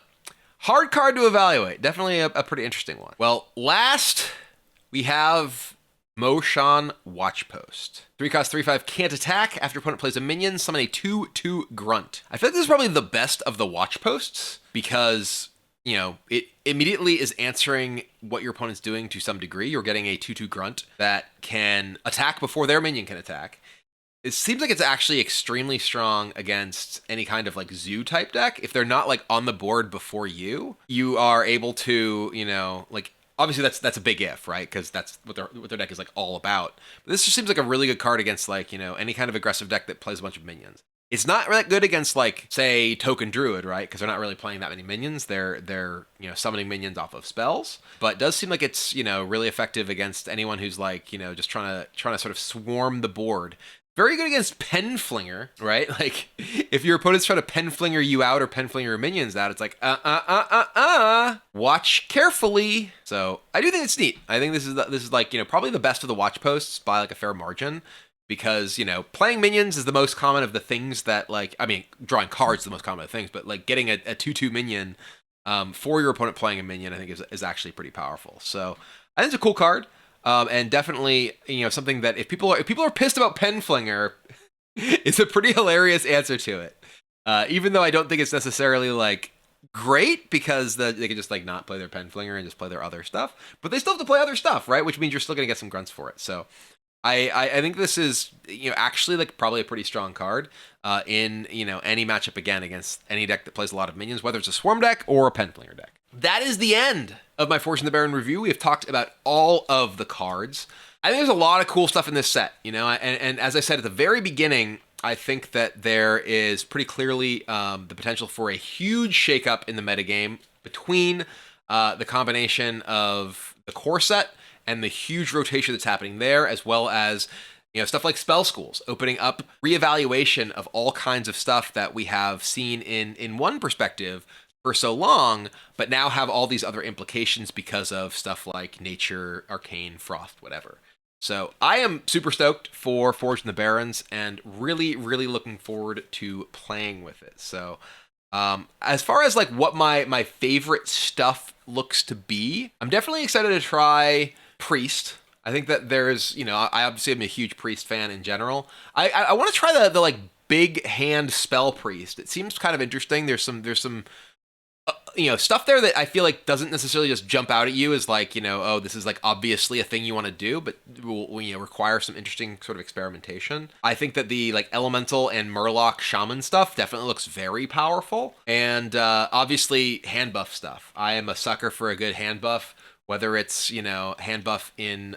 Hard card to evaluate. Definitely a pretty interesting one. Well, last we have Moshan Watchpost. 3-cost 3/5, can't attack. After opponent plays a minion, summon a 2/2 grunt. I feel like this is probably the best of the Watchposts because, you know, it immediately is answering what your opponent's doing to some degree. You're getting a 2/2 grunt that can attack before their minion can attack. It seems like it's actually extremely strong against any kind of like zoo type deck. If they're not like on the board before you are able to, you know, like obviously that's a big if, right? Because that's what their deck is like all about. But this just seems like a really good card against like, you know, any kind of aggressive deck that plays a bunch of minions. It's not that good against like, say, Token Druid, right? Because they're not really playing that many minions. They're you know, summoning minions off of spells. But it does seem like it's, you know, really effective against anyone who's like, you know, just trying to sort of swarm the board. Very good against Penflinger, right? Like, if your opponent's trying to Penflinger you out or Penflinger your minions out, it's like, watch carefully. So I do think it's neat. I think this is like, you know, probably the best of the watch posts by like a fair margin, because, you know, playing minions is the most common of the things that like, I mean, drawing cards is the most common of the things, but like getting a 2/2 minion for your opponent playing a minion, I think is actually pretty powerful. So I think it's a cool card. And definitely, you know, something that if people are pissed about Penflinger, it's a pretty hilarious answer to it. Even though I don't think it's necessarily like great, because they can just like not play their Penflinger and just play their other stuff, but they still have to play other stuff, right? Which means you're still gonna get some grunts for it. So I think this is, you know, actually like probably a pretty strong card in, you know, any matchup again against any deck that plays a lot of minions, whether it's a swarm deck or a Penflinger deck. That is the end of my Forged in the Barren review. We have talked about all of the cards. I think there's a lot of cool stuff in this set, you know, and as I said at the very beginning, I think that there is pretty clearly the potential for a huge shakeup in the metagame between the combination of the core set and the huge rotation that's happening there, as well as, you know, stuff like spell schools, opening up reevaluation of all kinds of stuff that we have seen in one perspective for so long, but now have all these other implications because of stuff like nature, arcane, frost, whatever. So I am super stoked for Forged in the Barrens and really, really looking forward to playing with it. So as far as like what my favorite stuff looks to be, I'm definitely excited to try Priest. I think that there's, you know, I obviously am a huge Priest fan in general. I want to try the like big hand spell Priest. It seems kind of interesting. There's some you know, stuff there that I feel like doesn't necessarily just jump out at you as like, you know, oh, this is like obviously a thing you want to do, but will, you know, require some interesting sort of experimentation. I think that the like elemental and murloc shaman stuff definitely looks very powerful, and obviously hand buff stuff. I am a sucker for a good hand buff, whether it's, you know, hand buff in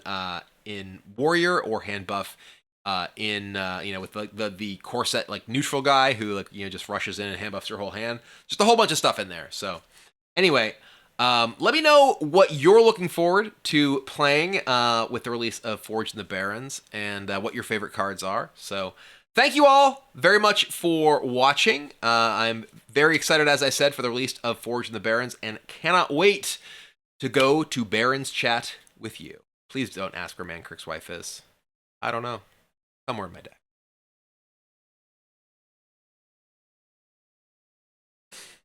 warrior or hand buff you know, with the core set like neutral guy who, like, you know, just rushes in and hand buffs your whole hand. Just a whole bunch of stuff in there. So anyway, let me know what you're looking forward to playing with the release of Forged in the Barrens, and what your favorite cards are. So thank you all very much for watching. I'm very excited, as I said, for the release of Forged in the Barrens, and cannot wait to go to Barrens chat with you. Please don't ask where Man Crick's wife is. I don't know. Somewhere in my deck.